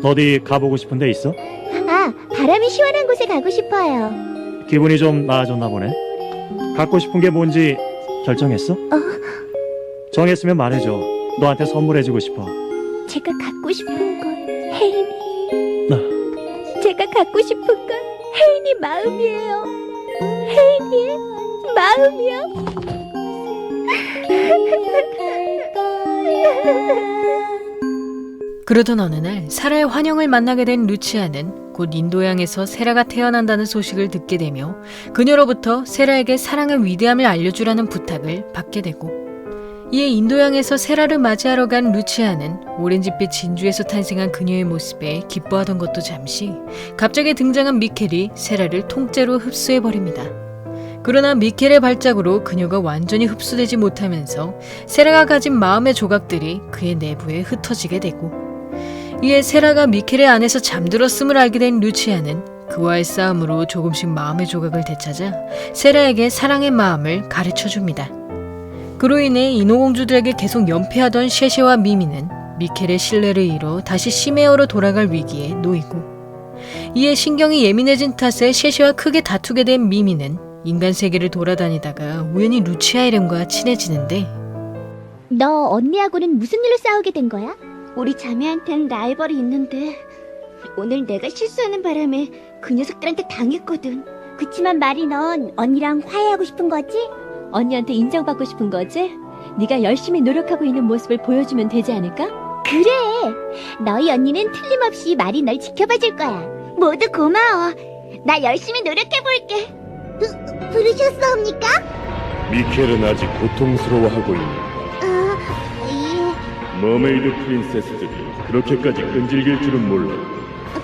Speaker 2: 어디 가보고 싶은 데 있어?
Speaker 1: 아, 바람이 시원한 곳에 가고 싶어요.
Speaker 2: 기분이 좀 나아졌나 보네. 갖고 싶은 게 뭔지 결정했어? 정했으면 말해줘. 너한테 선물해주고 싶어.
Speaker 1: 제가 갖고 싶은 건 혜인이. 제가 갖고 싶은 건 혜인이 마음이에요. 혜인이의 마음이요.
Speaker 3: 그러던 어느 날 사라의 환영을 만나게 된 루치아는 곧 인도양에서 세라가 태어난다는 소식을 듣게 되며 그녀로부터 세라에게 사랑의 위대함을 알려주라는 부탁을 받게 되고, 이에 인도양에서 세라를 맞이하러 간 루치아는 오렌지빛 진주에서 탄생한 그녀의 모습에 기뻐하던 것도 잠시 갑자기 등장한 미켈이 세라를 통째로 흡수해버립니다. 그러나 미켈의 발작으로 그녀가 완전히 흡수되지 못하면서 세라가 가진 마음의 조각들이 그의 내부에 흩어지게 되고, 이에 세라가 미켈의 안에서 잠들었음을 알게 된 루치아는 그와의 싸움으로 조금씩 마음의 조각을 되찾아 세라에게 사랑의 마음을 가르쳐줍니다. 그로 인해 인어공주들에게 계속 연패하던 셰셰와 미미는 미켈의 신뢰를 잃어 다시 시메어로 돌아갈 위기에 놓이고, 이에 신경이 예민해진 탓에 셰셰와 크게 다투게 된 미미는 인간 세계를 돌아다니다가 우연히 루치아 이름과 친해지는데,
Speaker 1: 너 언니하고는 무슨 일로 싸우게 된 거야? 우리 자매한텐 라이벌이 있는데 오늘 내가 실수하는 바람에 그 녀석들한테 당했거든. 그치만 말이 넌 언니랑 화해하고 싶은 거지?
Speaker 4: 언니한테 인정받고 싶은 거지? 네가 열심히 노력하고 있는 모습을 보여주면 되지 않을까?
Speaker 1: 그래, 너희 언니는 틀림없이 말이 널 지켜봐 줄 거야. 모두 고마워. 나 열심히 노력해볼게. 부르셨사옵니까?
Speaker 9: 미켈은 아직 고통스러워하고 있는가?
Speaker 1: 예.
Speaker 9: 머메이드 프린세스들이 그렇게까지 끈질길 줄은 몰라.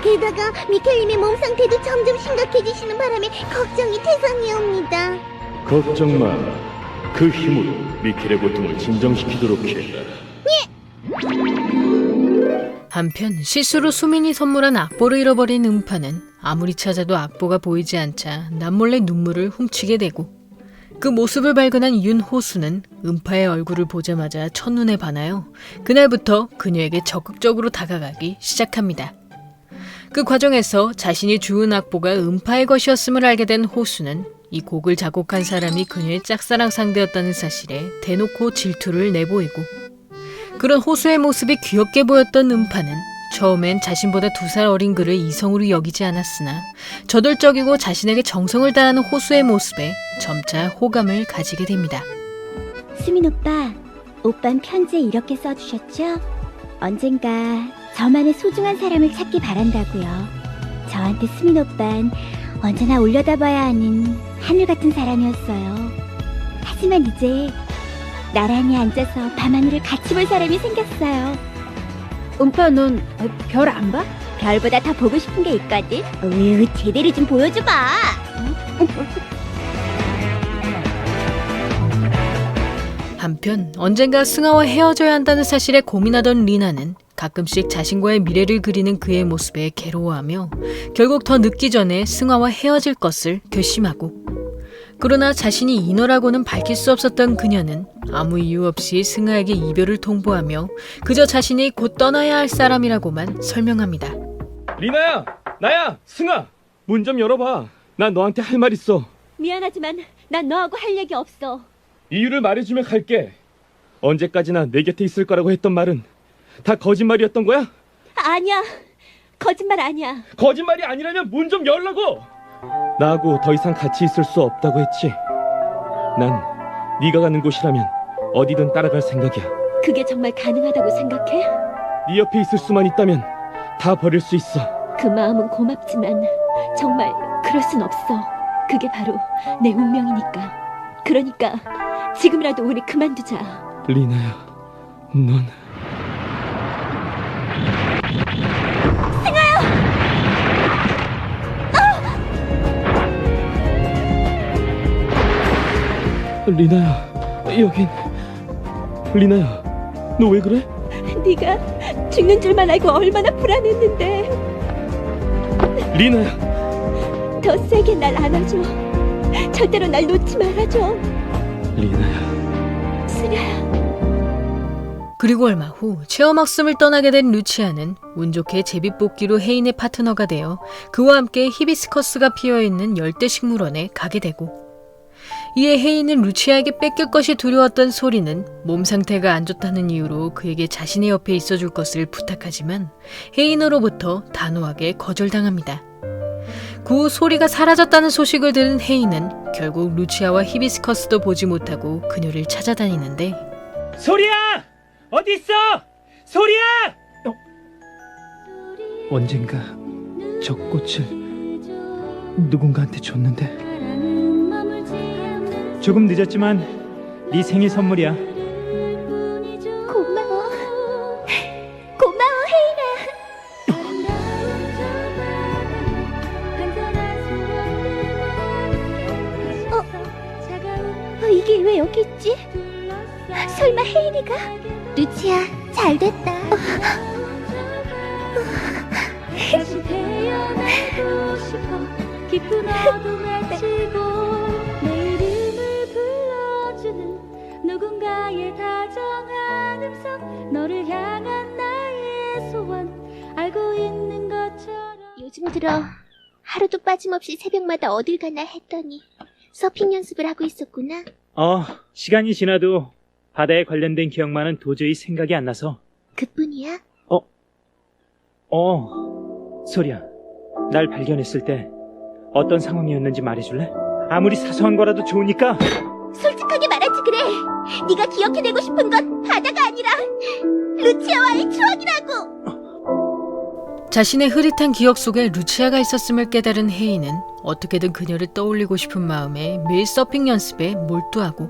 Speaker 1: 게다가 미켈님의 몸 상태도 점점 심각해지시는 바람에 걱정이 태산이옵니다.
Speaker 9: 걱정 마. 그 힘으로 미켈의 고통을 진정시키도록 해라.
Speaker 3: 한편 실수로 수민이 선물한 악보를 잃어버린 음파는 아무리 찾아도 악보가 보이지 않자 남몰래 눈물을 훔치게 되고, 그 모습을 발견한 윤호수는 음파의 얼굴을 보자마자 첫눈에 반하여 그날부터 그녀에게 적극적으로 다가가기 시작합니다. 그 과정에서 자신이 주운 악보가 음파의 것이었음을 알게 된 호수는 이 곡을 작곡한 사람이 그녀의 짝사랑 상대였다는 사실에 대놓고 질투를 내보이고, 그런 호수의 모습이 귀엽게 보였던 음파는 처음엔 자신보다 2살 어린 그를 이성으로 여기지 않았으나 저돌적이고 자신에게 정성을 다하는 호수의 모습에 점차 호감을 가지게 됩니다.
Speaker 1: 수민 오빤 편지에 이렇게 써주셨죠? 언젠가 저만의 소중한 사람을 찾기 바란다고요. 저한테 수민 오빤 언제나 올려다봐야 하는 하늘 같은 사람이었어요. 하지만 이제 나란히 앉아서 밤하늘을 같이 볼 사람이 생겼어요.
Speaker 4: 오빠, 넌 별 안 봐?
Speaker 1: 별보다 더 보고 싶은 게 있거든. 제대로 좀 보여줘봐.
Speaker 3: 한편 언젠가 승아와 헤어져야 한다는 사실에 고민하던 리나는 가끔씩 자신과의 미래를 그리는 그의 모습에 괴로워하며 결국 더 늦기 전에 승아와 헤어질 것을 결심하고, 그러나 자신이 인어라고는 밝힐 수 없었던 그녀는 아무 이유 없이 승아에게 이별을 통보하며 그저 자신이 곧 떠나야 할 사람이라고만 설명합니다.
Speaker 7: 리나야, 나야, 승아. 문 좀 열어봐. 난 너한테 할 말 있어.
Speaker 4: 미안하지만 난 너하고 할 얘기 없어.
Speaker 7: 이유를 말해주면 갈게. 언제까지나 내 곁에 있을 거라고 했던 말은 다 거짓말이었던 거야?
Speaker 4: 아니야. 거짓말 아니야.
Speaker 7: 거짓말이 아니라면 문 좀 열라고. 나하고 더 이상 같이 있을 수 없다고 했지. 난 네가 가는 곳이라면 어디든 따라갈 생각이야.
Speaker 4: 그게 정말 가능하다고 생각해?
Speaker 7: 네 옆에 있을 수만 있다면 다 버릴 수 있어.
Speaker 4: 그 마음은 고맙지만 정말 그럴 순 없어. 그게 바로 내 운명이니까. 그러니까 지금이라도 우리 그만두자.
Speaker 7: 리나야, 넌... 리나야, 여긴... 리나야, 너 왜 그래?
Speaker 4: 네가 죽는 줄만 알고 얼마나 불안했는데.
Speaker 7: 리나야,
Speaker 4: 더 세게 날 안아줘. 절대로 날 놓지 말아줘.
Speaker 7: 리나야.
Speaker 4: 수려야.
Speaker 3: 그리고 얼마 후 체험학습을 떠나게 된 루치아는 운 좋게 제비뽑기로 혜인의 파트너가 되어 그와 함께 히비스커스가 피어있는 열대식물원에 가게 되고, 이에 혜인은 루치아에게 뺏길 것이 두려웠던 소리는 몸 상태가 안 좋다는 이유로 그에게 자신의 옆에 있어줄 것을 부탁하지만 혜인으로부터 단호하게 거절당합니다. 그 후 소리가 사라졌다는 소식을 들은 혜인은 결국 루치아와 히비스커스도 보지 못하고 그녀를 찾아다니는데,
Speaker 2: 소리야! 어디 있어? 소리야! 언젠가 저 꽃을 누군가한테 줬는데 조금 늦었지만 네 생일 선물이야.
Speaker 1: 고마워. 고마워, 혜인아. 이게 왜 여기 있지? 설마 혜인이가? 루치야, 잘 됐다.
Speaker 4: 다시 태어나고 싶어. 깊은 어둠에 치고 내 이름을 불러주는 누군가의 다정한 음성. 너를 향한 나의 소원 알고 있는 것처럼.
Speaker 1: 요즘 들어 하루도 빠짐없이 새벽마다 어딜 가나 했더니 서핑 연습을 하고 있었구나.
Speaker 2: 시간이 지나도 바다에 관련된 기억만은 도저히 생각이 안 나서.
Speaker 1: 그뿐이야?
Speaker 2: 소리야, 날 발견했을 때 어떤 상황이었는지 말해줄래? 아무리 사소한 거라도 좋으니까.
Speaker 1: 솔직하게 말하지 그래. 네가 기억해내고 싶은 건 바다가 아니라 루치아와의 추억이라고.
Speaker 3: 자신의 흐릿한 기억 속에 루치아가 있었음을 깨달은 혜인은 어떻게든 그녀를 떠올리고 싶은 마음에 매일 서핑 연습에 몰두하고,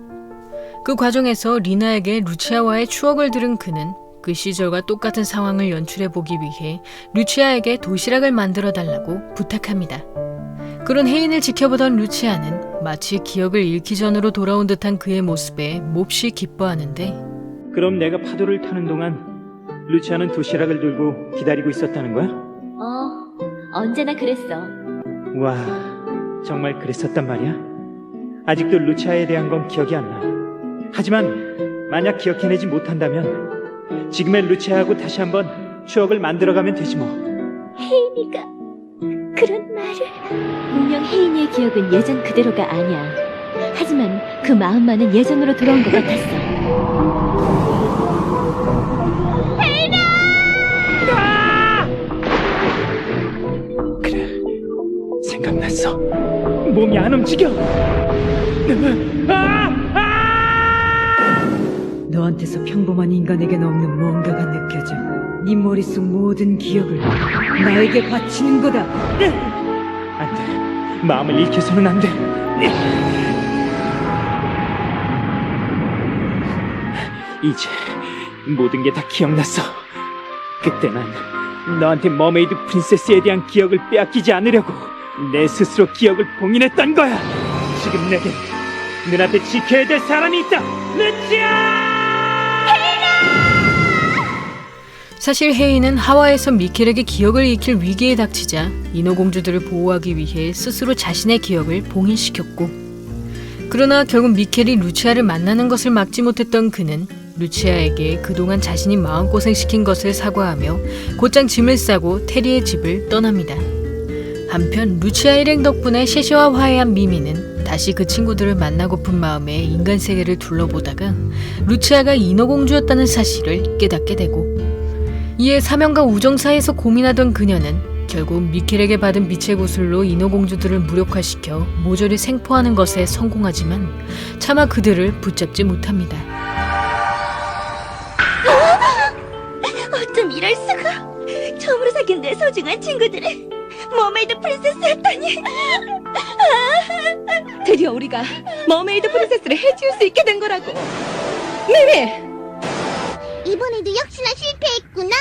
Speaker 3: 그 과정에서 리나에게 루치아와의 추억을 들은 그는 그 시절과 똑같은 상황을 연출해보기 위해 루치아에게 도시락을 만들어달라고 부탁합니다. 그런 혜인을 지켜보던 루치아는 마치 기억을 잃기 전으로 돌아온 듯한 그의 모습에 몹시 기뻐하는데,
Speaker 2: 그럼 내가 파도를 타는 동안 루치아는 도시락을 들고 기다리고 있었다는 거야?
Speaker 4: 언제나 그랬어.
Speaker 2: 와, 정말 그랬었단 말이야? 아직도 루치아에 대한 건 기억이 안 나. 하지만 만약 기억해내지 못한다면 지금의 루치아하고 다시 한번 추억을 만들어가면 되지 뭐.
Speaker 1: 혜인이가 그런 말을.
Speaker 4: 분명 혜인이의 기억은 예전 그대로가 아니야. 하지만 그 마음만은 예전으로 돌아온 것 같았어.
Speaker 1: 혜인아!
Speaker 2: 부엉이 안 움직여.
Speaker 8: 너한테서 평범한 인간에게는 없는 뭔가가 느껴져. 네 머릿속 모든 기억을 나에게 바치는 거다.
Speaker 2: 안 돼. 마음을 잃혀서는 안 돼. 이제 모든 게 다 기억났어. 그때 난 너한테 머메이드 프린세스에 대한 기억을 빼앗기지 않으려고 내 스스로 기억을 봉인했던 거야. 지금 내게 눈앞에 지켜야 될 사람이 있다. 루치아!
Speaker 3: 사실 헤이는 하와이에서 미켈에게 기억을 잃힐 위기에 닥치자 인어공주들을 보호하기 위해 스스로 자신의 기억을 봉인시켰고, 그러나 결국 미켈이 루치아를 만나는 것을 막지 못했던 그는 루치아에게 그동안 자신이 마음고생시킨 것을 사과하며 곧장 짐을 싸고 테리의 집을 떠납니다. 한편 루치아 일행 덕분에 셰시와 화해한 미미는 다시 그 친구들을 만나고픈 마음에 인간 세계를 둘러보다가 루치아가 인어공주였다는 사실을 깨닫게 되고, 이에 사명과 우정 사이에서 고민하던 그녀는 결국 미켈에게 받은 빛의 구슬로 인어공주들을 무력화시켜 모조리 생포하는 것에 성공하지만 차마 그들을 붙잡지 못합니다.
Speaker 1: 어쩜 이럴 수가. 처음으로 사귄 내 소중한 친구들을 머메이드 프린세스였다니.
Speaker 6: 드디어 우리가 머메이드 프린세스를 해치울 수 있게 된 거라고. 미미!
Speaker 1: 이번에도 역시나 실패했구나.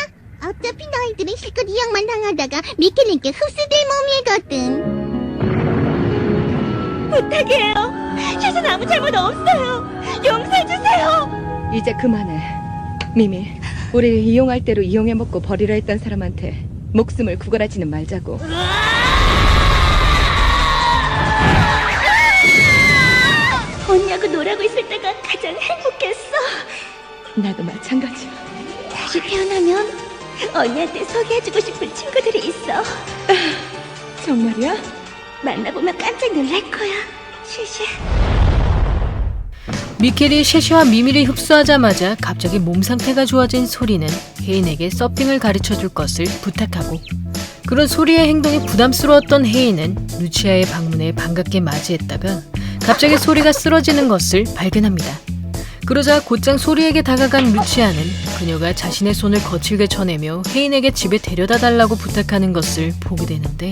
Speaker 1: 어차피 너희들은 실컷 이양만 당하다가 미켈님께 흡수될 몸이거든. 부탁해요. 샷은 아무 잘못 없어요. 용서해주세요.
Speaker 6: 이제 그만해. 미미, 우리를 이용할 대로 이용해먹고 버리려 했던 사람한테 목숨을 구걸하지는 말자고.
Speaker 1: 언니하고 놀아고 있을 때가 가장 행복했어.
Speaker 6: 나도 마찬가지야.
Speaker 1: 다시 태어나면 언니한테 소개해주고 싶은 친구들이 있어.
Speaker 6: 정말이야?
Speaker 1: 만나보면 깜짝 놀랄 거야. 쉐쉐.
Speaker 3: 미켈이 셰시와 미미를 흡수하자마자 갑자기 몸 상태가 좋아진 소리는 혜인에게 서핑을 가르쳐줄 것을 부탁하고, 그런 소리의 행동이 부담스러웠던 혜인은 루치아의 방문에 반갑게 맞이했다가 갑자기 소리가 쓰러지는 것을 발견합니다. 그러자 곧장 소리에게 다가간 루치아는 그녀가 자신의 손을 거칠게 쳐내며 혜인에게 집에 데려다 달라고 부탁하는 것을 보게 되는데,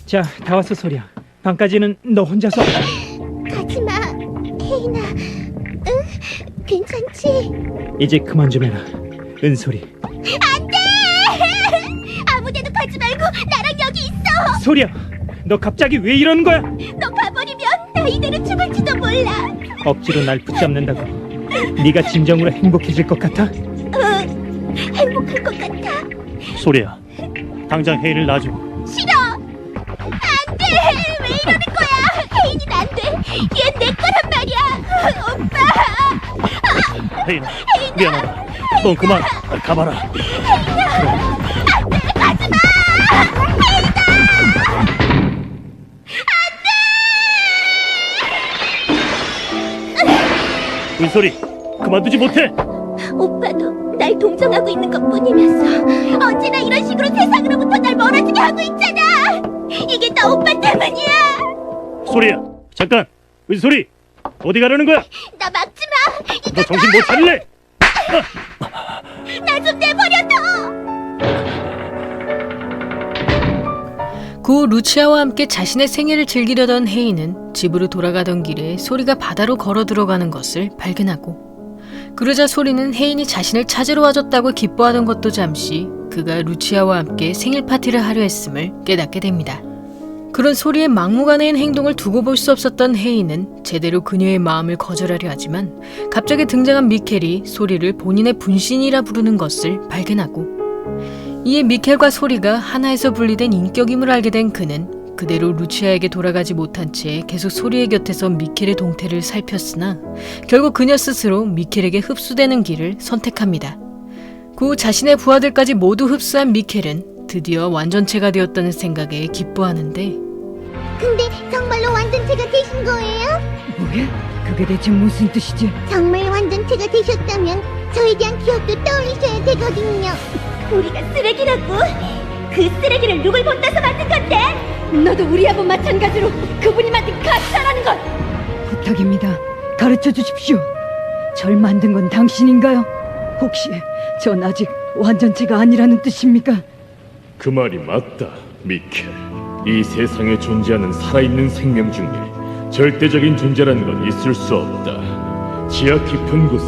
Speaker 2: 자, 다 왔어 소리야. 방까지는 너 혼자서.
Speaker 1: 가지마, 혜인아. 응? 괜찮지?
Speaker 2: 이제 그만 좀 해라, 은소리.
Speaker 1: 안돼! 아무데도 가지 말고 나랑 여기 있어.
Speaker 2: 소리야, 너 갑자기 왜 이러는 거야?
Speaker 1: 너 가버리면 나 이대로 죽을지도 몰라.
Speaker 2: 억지로 날 붙잡는다고 네가 진정으로 행복해질 것 같아?
Speaker 1: 행복할 것 같아.
Speaker 9: 소리야, 당장 혜인을 놔줘.
Speaker 1: 싫어. 안돼. 왜 이러는 거야? 혜인이는 안돼. 얘 내 거란 말이야. 오빠.
Speaker 9: 혜인아, 미안하다. 넌 그만 가봐라.
Speaker 1: 가지마.
Speaker 9: 은소리, 그만두지 못해.
Speaker 1: 오빠도 날 동정하고 있는 것뿐이면서 언제나 이런 식으로 세상으로부터 날 멀어지게 하고 있잖아. 이게 다 오빠 때문이야.
Speaker 9: 소리야, 잠깐. 은소리, 어디 가려는 거야?
Speaker 1: 나 막지 마.
Speaker 9: 너 정신 못 차릴래?
Speaker 1: 나 좀 내버려둬.
Speaker 3: 그 후 루치아와 함께 자신의 생일을 즐기려던 혜인은 집으로 돌아가던 길에 소리가 바다로 걸어 들어가는 것을 발견하고, 그러자 소리는 혜인이 자신을 찾으러 와줬다고 기뻐하던 것도 잠시 그가 루치아와 함께 생일 파티를 하려 했음을 깨닫게 됩니다. 그런 소리의 막무가내인 행동을 두고 볼 수 없었던 혜인은 제대로 그녀의 마음을 거절하려 하지만 갑자기 등장한 미켈이 소리를 본인의 분신이라 부르는 것을 발견하고, 이에 미켈과 소리가 하나에서 분리된 인격임을 알게 된 그는 그대로 루치아에게 돌아가지 못한 채 계속 소리의 곁에서 미켈의 동태를 살폈으나 결국 그녀 스스로 미켈에게 흡수되는 길을 선택합니다. 그 후 자신의 부하들까지 모두 흡수한 미켈은 드디어 완전체가 되었다는 생각에 기뻐하는데,
Speaker 1: 근데 정말로 완전체가 되신 거예요?
Speaker 8: 뭐야? 그게 대체 무슨 뜻이지?
Speaker 1: 정말 완전체가 되셨다면 저에 대한 기억도 떠올리셔야 되거든요. 우리가 쓰레기라고? 그 쓰레기를 누굴 본따서 만든 건데?
Speaker 4: 너도 우리하고 마찬가지로 그분이 만든 가짜라는 걸!
Speaker 8: 부탁입니다. 가르쳐 주십시오. 절 만든 건 당신인가요? 혹시 전 아직 완전체가 아니라는 뜻입니까?
Speaker 9: 그 말이 맞다, 미켈. 이 세상에 존재하는 살아있는 생명 중에 절대적인 존재라는 건 있을 수 없다. 지하 깊은 곳에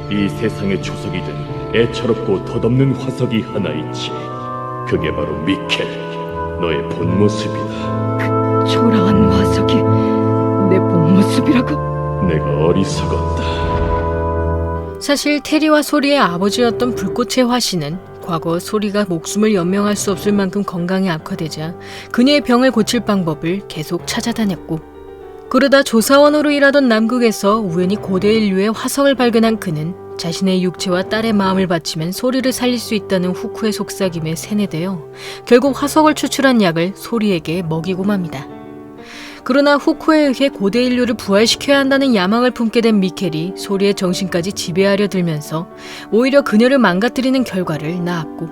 Speaker 9: 이 세상의 초석이 된 애처롭고 덧없는 화석이 하나 있지. 그게 바로 미켈, 너의 본 모습이다.
Speaker 8: 초라한 화석이 내 본 모습이라고?
Speaker 9: 내가 어리석었다.
Speaker 3: 사실 테리와 소리의 아버지였던 불꽃의 화신은 과거 소리가 목숨을 연명할 수 없을 만큼 건강이 악화되자 그녀의 병을 고칠 방법을 계속 찾아다녔고, 그러다 조사원으로 일하던 남극에서 우연히 고대 인류의 화석을 발견한 그는 자신의 육체와 딸의 마음을 바치면 소리를 살릴 수 있다는 후쿠의 속삭임에 세뇌되어 결국 화석을 추출한 약을 소리에게 먹이고 맙니다. 그러나 후쿠에 의해 고대 인류를 부활시켜야 한다는 야망을 품게 된 미켈이 소리의 정신까지 지배하려 들면서 오히려 그녀를 망가뜨리는 결과를 낳았고,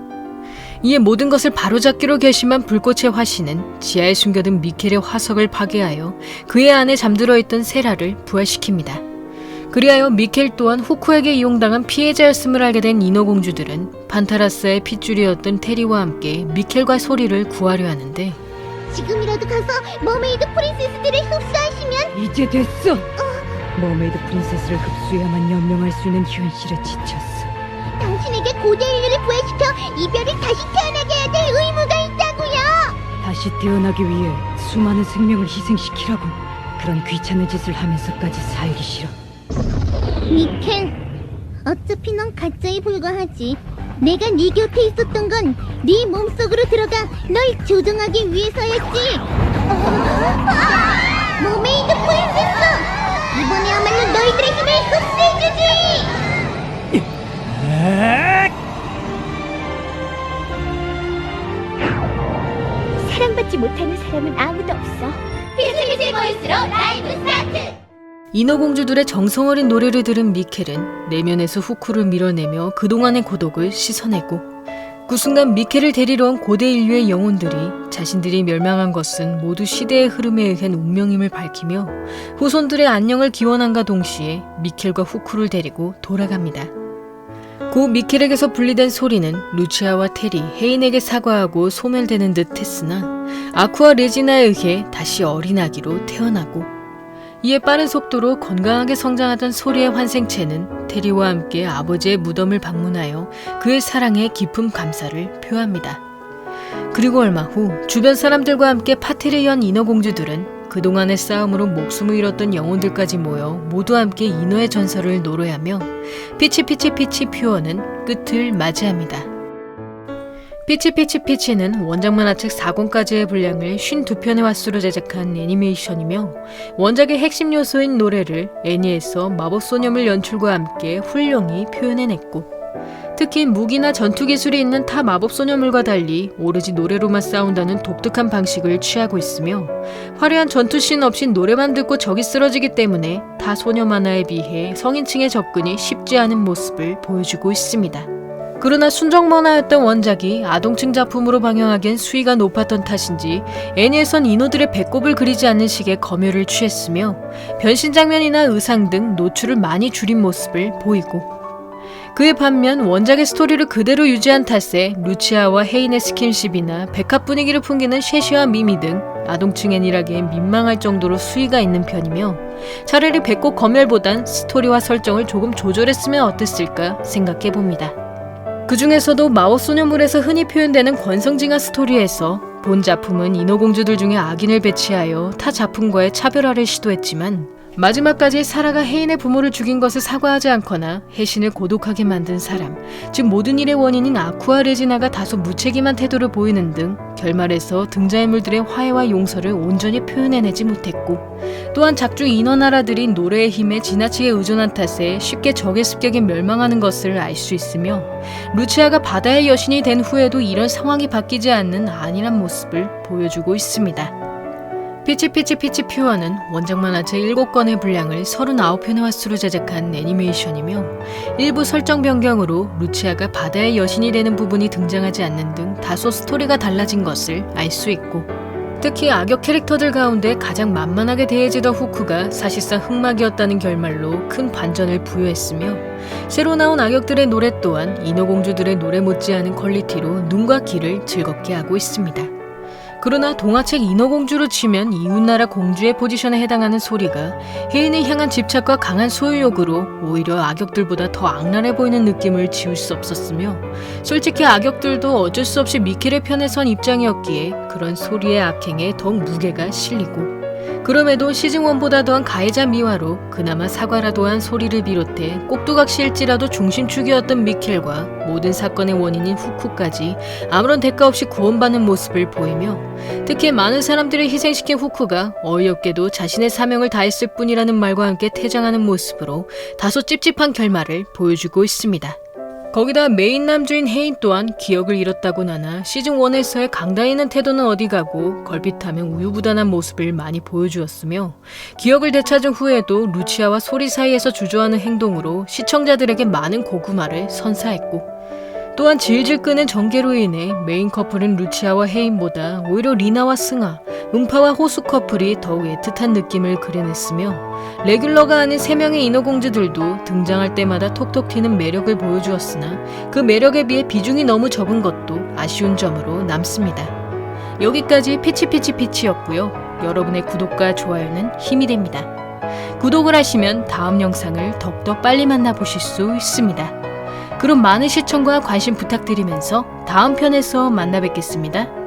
Speaker 3: 이에 모든 것을 바로잡기로 결심한 불꽃의 화신은 지하에 숨겨둔 미켈의 화석을 파괴하여 그의 안에 잠들어 있던 세라를 부활시킵니다. 그리하여 미켈 또한 후쿠에게 이용당한 피해자였음을 알게 된 인어공주들은 판타라스의 핏줄이었던 테리와 함께 미켈과 소리를 구하려 하는데,
Speaker 1: 지금이라도 가서 머메이드 프린세스들을 흡수하시면
Speaker 8: 이제 됐어. 머메이드 프린세스를 흡수해야만 연명할 수 있는 현실에 지쳤어.
Speaker 1: 당신에게 고대 인류를 부활시켜 이별을 다시 태어나게 해야 될 의무가 있다고요.
Speaker 8: 다시 태어나기 위해 수많은 생명을 희생시키라고. 그런 귀찮은 짓을 하면서까지 살기 싫어.
Speaker 1: 미켈, 어차피 넌 가짜에 불과하지. 내가 네 곁에 있었던 건 네 몸속으로 들어가 널 조종하기 위해서였지. 머메이드 프린세스, 이번에야말로 너희들의 힘을 흡수해주지. 사랑받지 못하는 사람은 아무도 없어. 비스비스 보이스로 라이브 스타트.
Speaker 3: 인어공주들의 정성어린 노래를 들은 미켈은 내면에서 후쿠를 밀어내며 그동안의 고독을 씻어내고, 그 순간 미켈을 데리러 온 고대 인류의 영혼들이 자신들이 멸망한 것은 모두 시대의 흐름에 의한 운명임을 밝히며 후손들의 안녕을 기원함과 동시에 미켈과 후쿠를 데리고 돌아갑니다. 고 미켈에게서 분리된 소리는 루치아와 테리, 헤인에게 사과하고 소멸되는 듯 했으나 아쿠아 레지나에 의해 다시 어린 아기로 태어나고, 이에 빠른 속도로 건강하게 성장하던 소리의 환생체는 테리와 함께 아버지의 무덤을 방문하여 그의 사랑에 깊은 감사를 표합니다. 그리고 얼마 후 주변 사람들과 함께 파티를 연 인어공주들은 그동안의 싸움으로 목숨을 잃었던 영혼들까지 모여 모두 함께 인어의 전설을 노래하며 피치피치피치 퓨어는 끝을 맞이합니다. 피치피치피치는 원작 만화책 4권까지의 분량을 52편의 화수로 제작한 애니메이션이며, 원작의 핵심 요소인 노래를 애니에서 마법소녀물 연출과 함께 훌륭히 표현해냈고, 특히 무기나 전투기술이 있는 타 마법소녀물과 달리 오로지 노래로만 싸운다는 독특한 방식을 취하고 있으며, 화려한 전투씬 없이 노래만 듣고 적이 쓰러지기 때문에 타 소녀 만화에 비해 성인층의 접근이 쉽지 않은 모습을 보여주고 있습니다. 그러나 순정 만화였던 원작이 아동층 작품으로 방영하기엔 수위가 높았던 탓인지 애니에선 인어들의 배꼽을 그리지 않는 식의 검열을 취했으며, 변신 장면이나 의상 등 노출을 많이 줄인 모습을 보이고, 그에 반면 원작의 스토리를 그대로 유지한 탓에 루치아와 헤인의 스킨십이나 백합 분위기를 풍기는 셰시와 미미 등 아동층 애니라기엔 민망할 정도로 수위가 있는 편이며, 차라리 배꼽 검열보단 스토리와 설정을 조금 조절했으면 어땠을까 생각해봅니다. 그 중에서도 마법소녀물에서 흔히 표현되는 권성징악 스토리에서 본 작품은 인어공주들 중에 악인을 배치하여 타 작품과의 차별화를 시도했지만, 마지막까지 사라가 헤인의 부모를 죽인 것을 사과하지 않거나 해신을 고독하게 만든 사람, 즉 모든 일의 원인인 아쿠아 레지나가 다소 무책임한 태도를 보이는 등 결말에서 등장인물들의 화해와 용서를 온전히 표현해내지 못했고, 또한 작중 인어나라들이 노래의 힘에 지나치게 의존한 탓에 쉽게 적의 습격에 멸망하는 것을 알 수 있으며, 루치아가 바다의 여신이 된 후에도 이런 상황이 바뀌지 않는 안일한 모습을 보여주고 있습니다. 피치피치피치 퓨어는 원작 만화책 7권의 분량을 39편의 화수로 제작한 애니메이션이며, 일부 설정 변경으로 루치아가 바다의 여신이 되는 부분이 등장하지 않는 등 다소 스토리가 달라진 것을 알 수 있고, 특히 악역 캐릭터들 가운데 가장 만만하게 대해지던 후크가 사실상 흑막이었다는 결말로 큰 반전을 부여했으며 새로 나온 악역들의 노래 또한 인어공주들의 노래 못지않은 퀄리티로 눈과 귀를 즐겁게 하고 있습니다. 그러나 동화책 인어공주로 치면 이웃나라 공주의 포지션에 해당하는 소리가 혜인을 향한 집착과 강한 소유욕으로 오히려 악역들보다 더 악랄해 보이는 느낌을 지울 수 없었으며 솔직히 악역들도 어쩔 수 없이 미켈의 편에 선 입장이었기에 그런 소리의 악행에 더욱 무게가 실리고 그럼에도 시즌1보다 더한 가해자 미화로 그나마 사과라도 한 소리를 비롯해 꼭두각시일지라도 중심축이었던 미켈과 모든 사건의 원인인 후크까지 아무런 대가 없이 구원받는 모습을 보이며 특히 많은 사람들을 희생시킨 후크가 어이없게도 자신의 사명을 다했을 뿐이라는 말과 함께 퇴장하는 모습으로 다소 찝찝한 결말을 보여주고 있습니다. 거기다 메인 남주인 혜인 또한 기억을 잃었다고 나나 시즌1에서의 강단 있는 태도는 어디 가고 걸핏하면 우유부단한 모습을 많이 보여주었으며 기억을 되찾은 후에도 루치아와 소리 사이에서 주저하는 행동으로 시청자들에게 많은 고구마를 선사했고 또한 질질 끄는 전개로 인해 메인 커플은 루치아와 혜인보다 오히려 리나와 승아, 음파와 호수 커플이 더욱 애틋한 느낌을 그려냈으며 레귤러가 아닌 3명의 인어공주들도 등장할 때마다 톡톡 튀는 매력을 보여주었으나 그 매력에 비해 비중이 너무 적은 것도 아쉬운 점으로 남습니다. 여기까지 피치피치피치였고요. 여러분의 구독과 좋아요는 힘이 됩니다. 구독을 하시면 다음 영상을 더욱더 빨리 만나보실 수 있습니다. 그럼 많은 시청과 관심 부탁드리면서 다음 편에서 만나 뵙겠습니다.